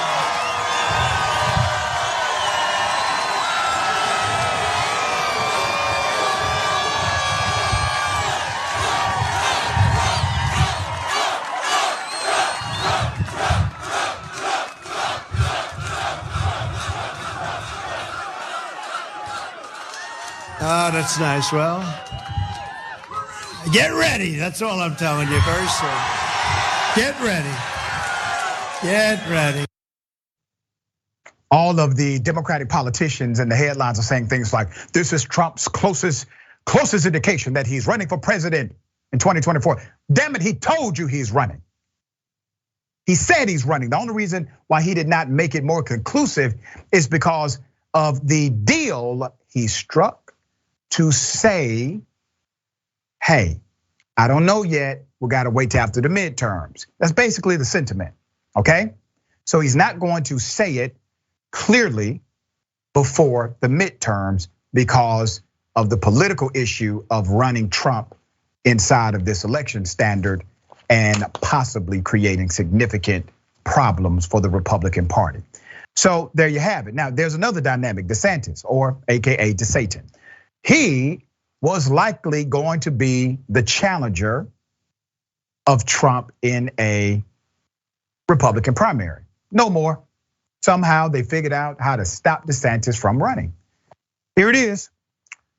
Oh, that's nice. Well, get ready. That's all I'm telling you very soon. Get ready. Get ready. All of the Democratic politicians and the headlines are saying things like, this is Trump's closest indication that he's running for president in 2024. Damn it, he told you he's running. He said he's running. The only reason why he did not make it more conclusive is because of the deal he struck to say, hey, I don't know yet. We got to wait till after the midterms. That's basically the sentiment, okay? So he's not going to say it clearly before the midterms because of the political issue of running Trump inside of this election standard and possibly creating significant problems for the Republican Party. So there you have it. Now, there's another dynamic, DeSantis, or AKA DeSatan. He was likely going to be the challenger of Trump in a Republican primary. No more. Somehow they figured out how to stop DeSantis from running. Here it is.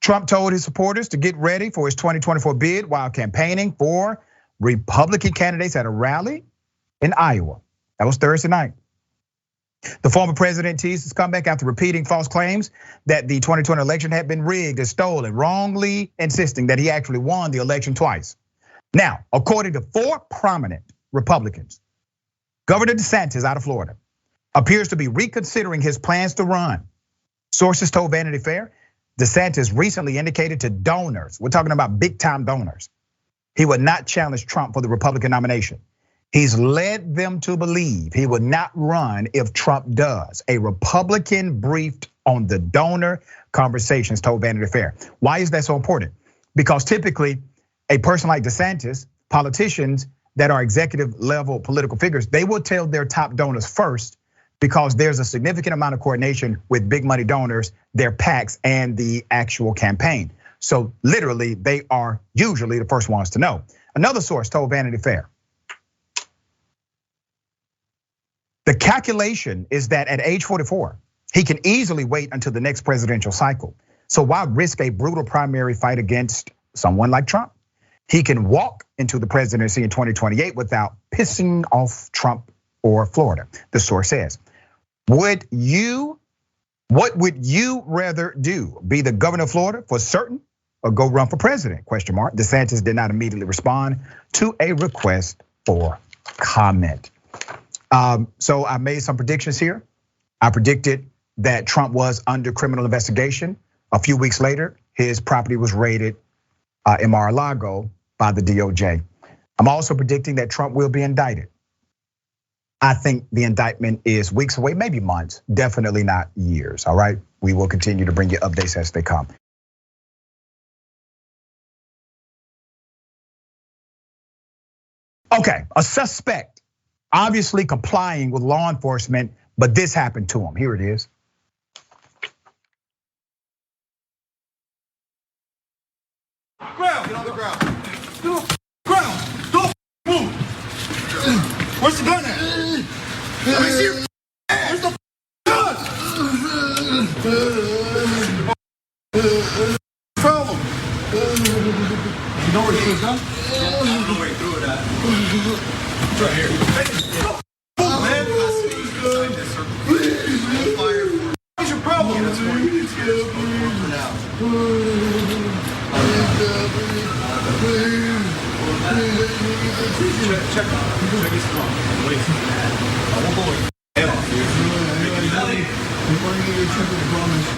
Trump told his supporters to get ready for his 2024 bid while campaigning for Republican candidates at a rally in Iowa. That was Thursday night. The former president teased his comeback after repeating false claims that the 2020 election had been rigged and stolen, wrongly insisting that he actually won the election twice. Now, according to 4 prominent Republicans, Governor DeSantis out of Florida appears to be reconsidering his plans to run. Sources told Vanity Fair, DeSantis recently indicated to donors, we're talking about big time donors, he would not challenge Trump for the Republican nomination. He's led them to believe he would not run if Trump does. A Republican briefed on the donor conversations told Vanity Fair. Why is that so important? Because typically a person like DeSantis, politicians that are executive level political figures, they will tell their top donors first because there's a significant amount of coordination with big money donors, their PACs, and the actual campaign. So literally, they are usually the first ones to know. Another source told Vanity Fair, the calculation is that at age 44, he can easily wait until the next presidential cycle. So why risk a brutal primary fight against someone like Trump? He can walk into the presidency in 2028 without pissing off Trump or Florida, the source says. What would you rather do? Be the governor of Florida for certain or go run for president? ? DeSantis did not immediately respond to a request for comment. So I made some predictions here. I predicted that Trump was under criminal investigation. A few weeks later, his property was raided in Mar-a-Lago by the DOJ. I'm also predicting that Trump will be indicted. I think the indictment is weeks away, maybe months, definitely not years, all right? We will continue to bring you updates as they come. Okay, a suspect obviously complying with law enforcement, but this happened to him. Here it is. Ground, get on the ground. Ground, don't move. Where's the gun at? Let me see your where's the gun? Problem. You know where he threw his gun? I don't know where he threw it at. It's right here. Move, man. What's your problem? Check his phone. Wait.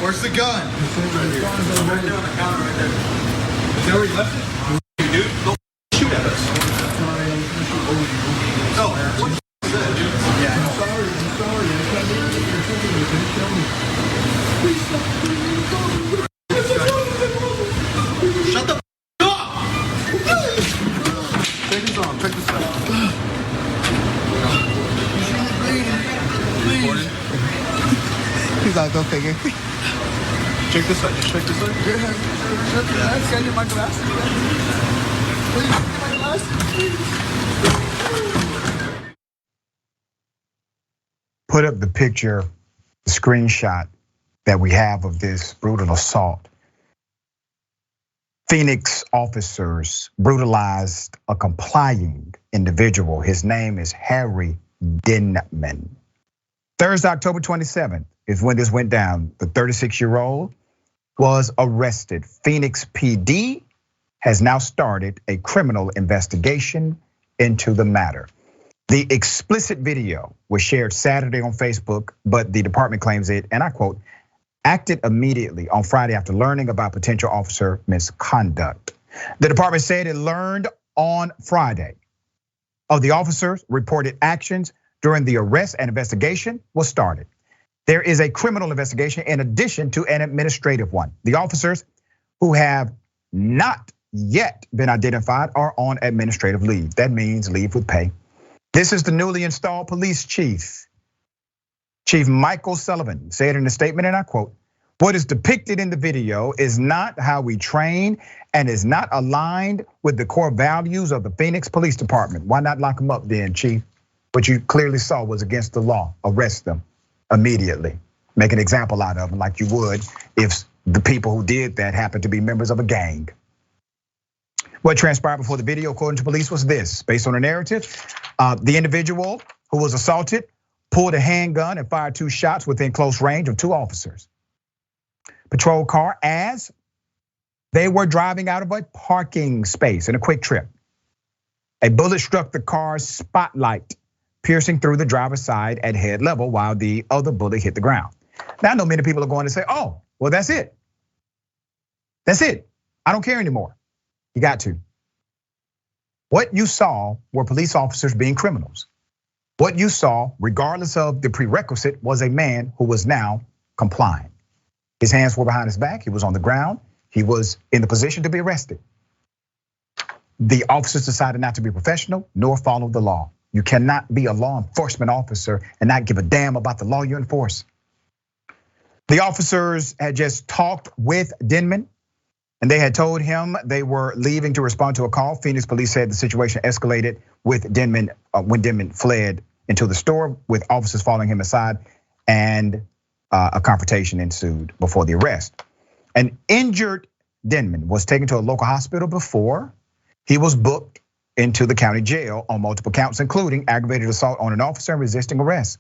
Where's the gun? Right here. Right there on the counter right there. Is that where you left it? Dude, don't shoot at us. No, what is that, dude? Yeah, I'm sorry. Shut the f*** up! Check this on, check this out. Please. He's like, go figure. Check this out, just check this out. Can you get my glasses? Please, get my glasses, please. Put up the picture, the screenshot that we have of this brutal assault. Phoenix officers brutalized a complying individual. His name is Harry Denman. Thursday, October 27th is when this went down. The 36-year-old was arrested. Phoenix PD has now started a criminal investigation into the matter. The explicit video was shared Saturday on Facebook, but the department claims it, and I quote, acted immediately on Friday after learning about potential officer misconduct. The department said it learned on Friday of the officers' reported actions during the arrest and investigation was started. There is a criminal investigation in addition to an administrative one. The officers who have not yet been identified are on administrative leave. That means leave with pay. This is the newly installed police chief. Chief Michael Sullivan said in a statement, and I quote, "What is depicted in the video is not how we train and is not aligned with the core values of the Phoenix Police Department." Why not lock them up then, Chief? What you clearly saw was against the law. Arrest them immediately. Make an example out of them like you would if the people who did that happened to be members of a gang. What transpired before the video, according to police, was this. Based on the narrative, the individual who was assaulted pulled a handgun and fired 2 shots within close range of 2 officers. Patrol car as they were driving out of a parking space in a quick trip. A bullet struck the car's spotlight, piercing through the driver's side at head level while the other bullet hit the ground. Now I know many people are going to say, oh, well, that's it. That's it. I don't care anymore. You got to. What you saw were police officers being criminals. What you saw, regardless of the prerequisite, was a man who was now complying. His hands were behind his back, he was on the ground, he was in the position to be arrested. The officers decided not to be professional nor follow the law. You cannot be a law enforcement officer and not give a damn about the law you enforce. The officers had just talked with Denman, and they had told him they were leaving to respond to a call. Phoenix police said the situation escalated with Denman when Denman fled into the store, with officers following him aside, and a confrontation ensued before the arrest. An injured Denman was taken to a local hospital before he was booked into the county jail on multiple counts, including aggravated assault on an officer and resisting arrest.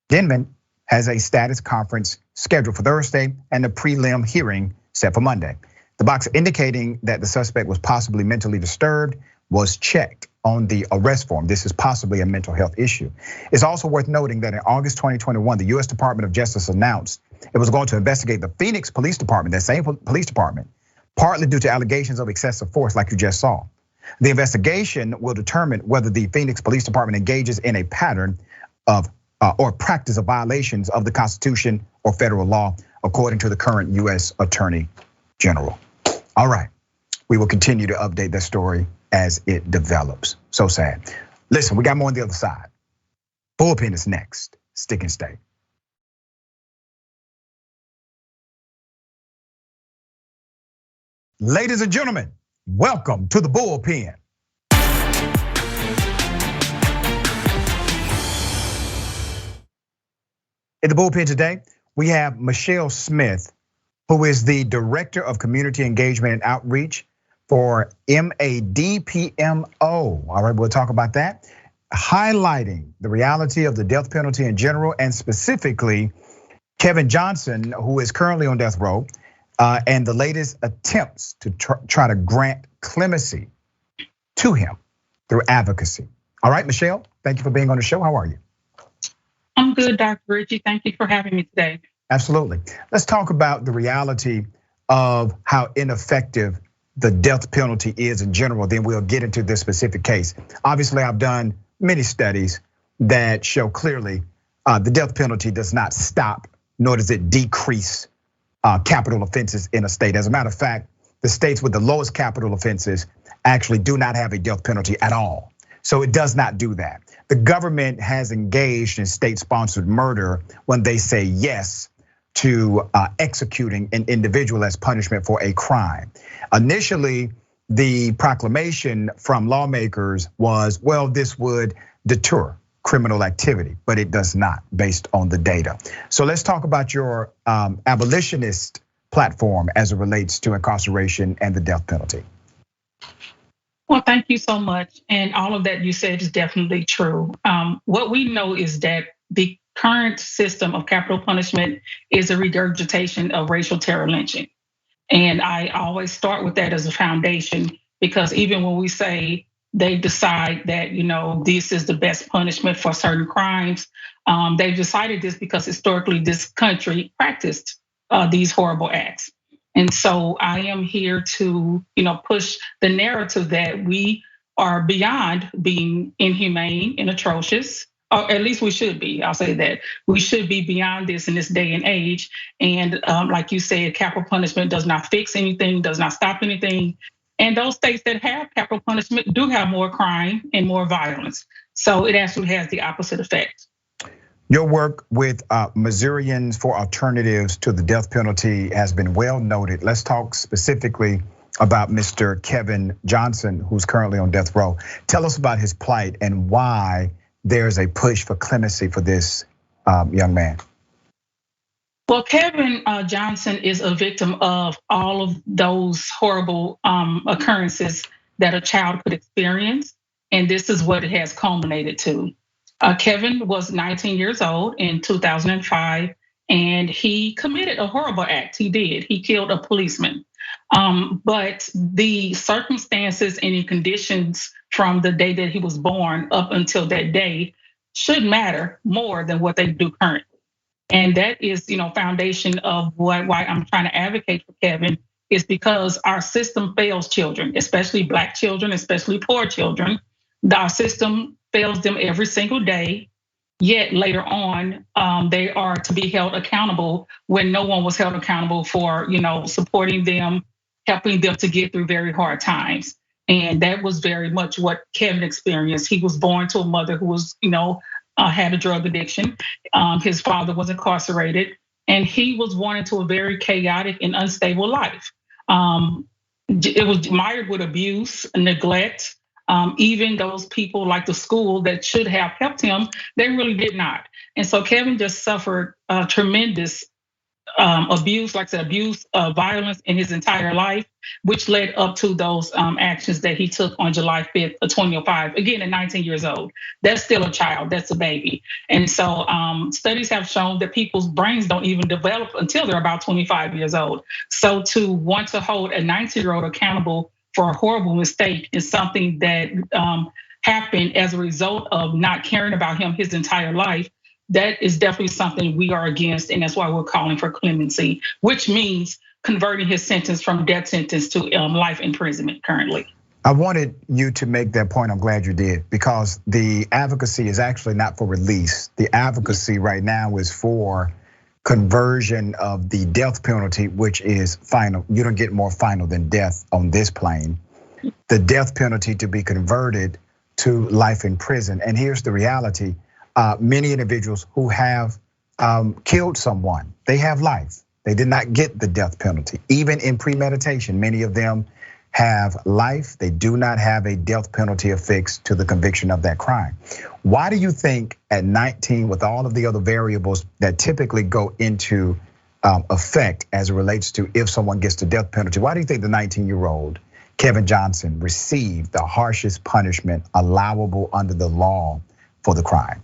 Denman has a status conference scheduled for Thursday and a prelim hearing set for Monday. The box indicating that the suspect was possibly mentally disturbed was checked on the arrest form. This is possibly a mental health issue. It's also worth noting that in August 2021, the US Department of Justice announced it was going to investigate the Phoenix Police Department, that same police department, partly due to allegations of excessive force like you just saw. The investigation will determine whether the Phoenix Police Department engages in a pattern of or practice of violations of the Constitution or federal law, according to the current US Attorney General. All right, we will continue to update that story as it develops. So sad. Listen, we got more on the other side. Bullpen is next. Stick and stay. Ladies and gentlemen, welcome to the Bullpen. In the Bullpen today, we have Michelle Smith, who is the Director of Community Engagement and Outreach for MADPMO. All right, we'll talk about that. Highlighting the reality of the death penalty in general, and specifically Kevin Johnson, who is currently on death row, and the latest attempts to try to grant clemency to him through advocacy. All right, Michelle, thank you for being on the show. How are you? I'm good, Dr. Richey. Thank you for having me today. Absolutely. Let's talk about the reality of how ineffective the death penalty is in general. Then we'll get into this specific case. Obviously, I've done many studies that show clearly the death penalty does not stop, nor does it decrease capital offenses in a state. As a matter of fact, the states with the lowest capital offenses actually do not have a death penalty at all. So it does not do that. The government has engaged in state-sponsored murder when they say yes to executing an individual as punishment for a crime. Initially, the proclamation from lawmakers was, well, this would deter criminal activity, but it does not based on the data. So let's talk about your abolitionist platform as it relates to incarceration and the death penalty. Well, thank you so much. And all of that you said is definitely true. What we know is that the current system of capital punishment is a regurgitation of racial terror lynching. And I always start with that as a foundation, because even when we say they decide that, this is the best punishment for certain crimes. They've decided this because historically this country practiced these horrible acts. And so I am here to, push the narrative that we are beyond being inhumane and atrocious. Or at least we should be. I'll say that we should be beyond this in this day and age. And like you said, capital punishment does not fix anything, does not stop anything. And those states that have capital punishment do have more crime and more violence. So it actually has the opposite effect. Your work with Missourians for Alternatives to the Death Penalty has been well noted. Let's talk specifically about Mr. Kevin Johnson, who's currently on death row. Tell us about his plight and why there's a push for clemency for this young man. Well, Kevin Johnson is a victim of all of those horrible occurrences that a child could experience. And this is what it has culminated to. Kevin was 19 years old in 2005, and he committed a horrible act. He did. He killed a policeman. But the circumstances and the conditions from the day that he was born up until that day should matter more than what they do currently. And that is, foundation of why I'm trying to advocate for Kevin, is because our system fails children, especially Black children, especially poor children. Our system fails them every single day. Yet later on, they are to be held accountable when no one was held accountable for, supporting them, helping them to get through very hard times. And that was very much what Kevin experienced. He was born to a mother who was, had a drug addiction. His father was incarcerated, and he was born into a very chaotic and unstable life. It was mired with abuse, neglect. Even those people like the school that should have helped him, they really did not. And so Kevin just suffered tremendous abuse, like I said, abuse, violence in his entire life, which led up to those actions that he took on July 5th of 2005. Again, at 19 years old, that's still a child, that's a baby. And so studies have shown that people's brains don't even develop until they're about 25 years old. So to want to hold a 19-year-old accountable for a horrible mistake is something that happened as a result of not caring about him his entire life. That is definitely something we are against, and that's why we're calling for clemency, which means converting his sentence from death sentence to life imprisonment currently. I wanted you to make that point. I'm glad you did, because the advocacy is actually not for release. The advocacy right now is for conversion of the death penalty, which is final. You don't get more final than death on this plane. The death penalty to be converted to life in prison. And here's the reality. Many individuals who have killed someone, they have life. They did not get the death penalty. Even in premeditation, many of them have life. They do not have a death penalty affixed to the conviction of that crime. Why do you think at 19, with all of the other variables that typically go into effect as it relates to if someone gets the death penalty, why do you think the 19-year-old Kevin Johnson received the harshest punishment allowable under the law for the crime?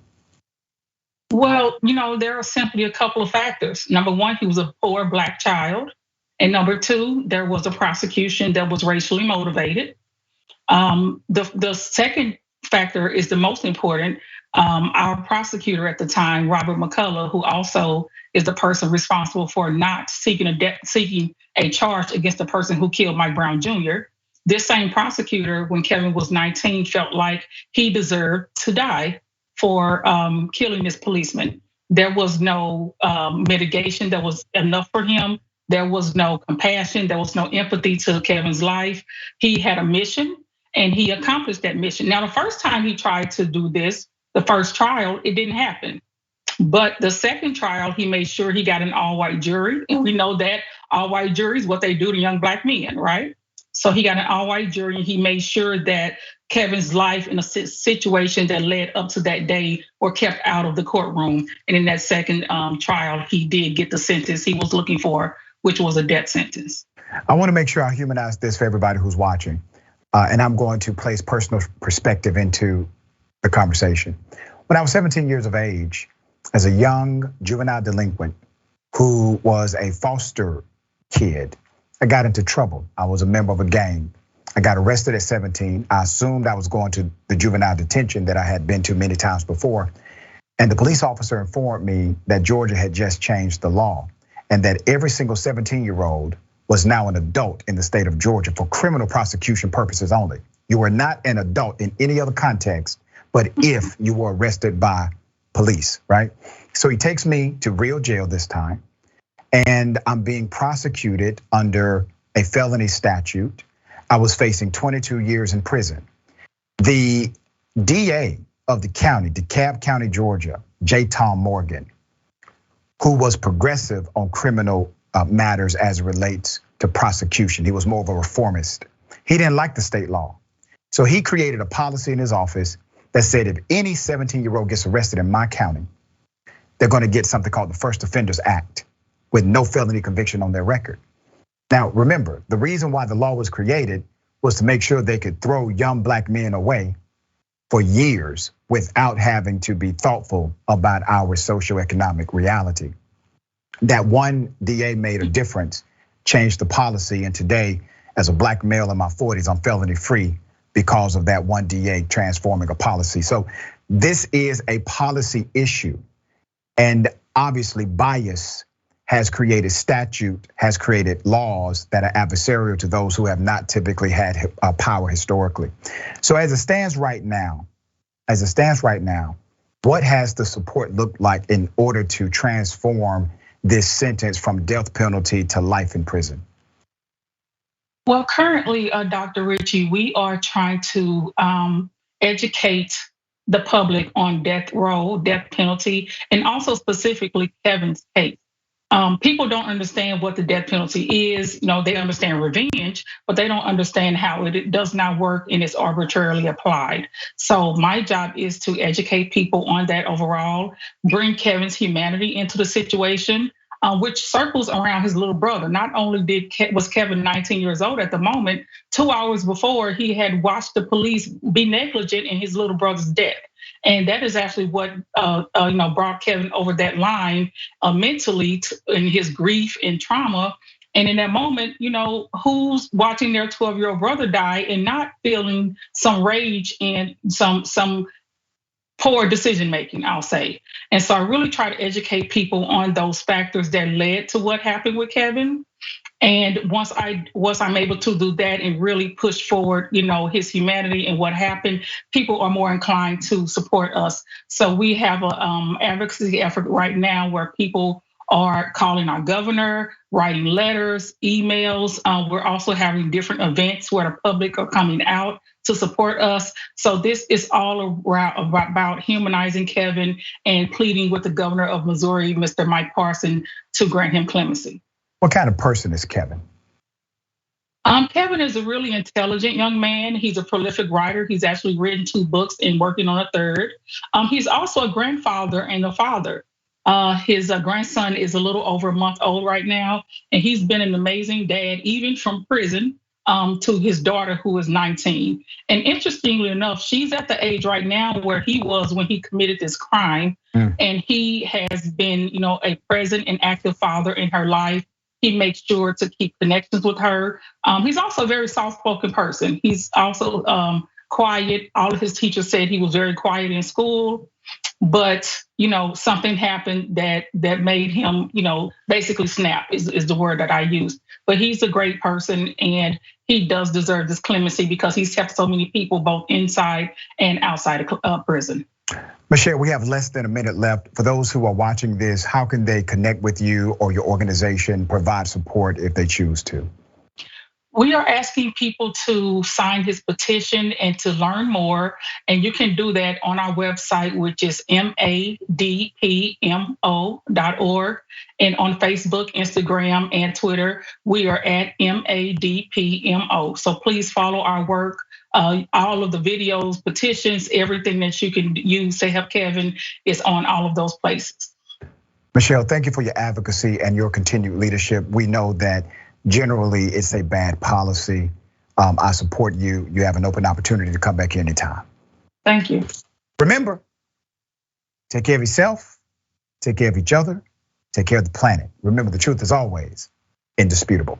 Well, there are simply a couple of factors. Number one, he was a poor Black child. And number two, there was a prosecution that was racially motivated. The second factor is the most important. Our prosecutor at the time, Robert McCullough, who also is the person responsible for not seeking a charge against the person who killed Mike Brown Jr. This same prosecutor, when Kevin was 19, felt like he deserved to die for killing this policeman. There was no mitigation that was enough for him. There was no compassion, there was no empathy to Kevin's life. He had a mission and he accomplished that mission. Now, the first time he tried to do this, the first trial, it didn't happen. But the second trial, he made sure he got an all-white jury. And we know that all-white juries, what they do to young Black men, right? So he got an all-white jury and he made sure that Kevin's life in a situation that led up to that day were kept out of the courtroom. And in that second trial, he did get the sentence he was looking for, which was a death sentence. I want to make sure I humanize this for everybody who's watching. And I'm going to place personal perspective into the conversation. When I was 17 years of age, as a young juvenile delinquent who was a foster kid, I got into trouble. I was a member of a gang. I got arrested at 17. I assumed I was going to the juvenile detention that I had been to many times before. And the police officer informed me that Georgia had just changed the law and that every single 17-year-old was now an adult in the state of Georgia for criminal prosecution purposes only. You were not an adult in any other context, but if you were arrested by police, right? So he takes me to real jail this time, and I'm being prosecuted under a felony statute. I was facing 22 years in prison. The DA of the county, DeKalb County, Georgia, J. Tom Morgan, who was progressive on criminal matters as it relates to prosecution. He was more of a reformist. He didn't like the state law. So he created a policy in his office that said if any 17-year-old gets arrested in my county, they're gonna get something called the First Offenders Act with no felony conviction on their record. Now, remember, the reason why the law was created was to make sure they could throw young black men away for years without having to be thoughtful about our socioeconomic reality. That one DA made a difference, changed the policy, and today, as a black male in my 40s, I'm felony free because of that one DA transforming a policy. So this is a policy issue, and obviously bias has created statute, has created laws that are adversarial to those who have not typically had power historically. So as it stands right now, what has the support looked like in order to transform this sentence from death penalty to life in prison? Well, currently, Dr. Richey, we are trying to educate the public on death row, death penalty, and also specifically Kevin's case. People don't understand what the death penalty is. They understand revenge, but they don't understand how it does not work and it's arbitrarily applied. So my job is to educate people on that overall, bring Kevin's humanity into the situation, which circles around his little brother. Not only was Kevin 19 years old at the moment, 2 hours before he had watched the police be negligent in his little brother's death. And that is actually what brought Kevin over that line mentally in his grief and trauma. And in that moment, who's watching their 12-year-old brother die and not feeling some rage and some poor decision making, I'll say. And so I really try to educate people on those factors that led to what happened with Kevin. And once I'm able to do that and really push forward, his humanity and what happened, people are more inclined to support us. So we have an advocacy effort right now where people are calling our governor, writing letters, emails. We're also having different events where the public are coming out to support us. So this is all around about humanizing Kevin and pleading with the governor of Missouri, Mr. Mike Parson, to grant him clemency. What kind of person is Kevin? Kevin is a really intelligent young man. He's a prolific writer. He's actually written 2 books and working on a 3rd. He's also a grandfather and a father. His grandson is a little over a month old right now, and he's been an amazing dad, even from prison to his daughter who is 19. And interestingly enough, she's at the age right now where he was when he committed this crime. And he has been, a present and active father in her life. He makes sure to keep connections with her. He's also a very soft-spoken person. He's also quiet. All of his teachers said he was very quiet in school, but something happened that made him, basically snap is the word that I use. But he's a great person, and he does deserve this clemency because he's helped so many people both inside and outside of prison. Michelle, we have less than a minute left. For those who are watching this, how can they connect with you or your organization, provide support if they choose to? We are asking people to sign his petition and to learn more. And you can do that on our website, which is madpmo.org. And on Facebook, Instagram, and Twitter, we are at madpmo. So please follow our work. All of the videos, petitions, everything that you can use to help Kevin is on all of those places. Michelle, thank you for your advocacy and your continued leadership. We know that generally it's a bad policy. I support you. You have an open opportunity to come back anytime. Thank you. Remember, take care of yourself, take care of each other, take care of the planet. Remember, the truth is always indisputable.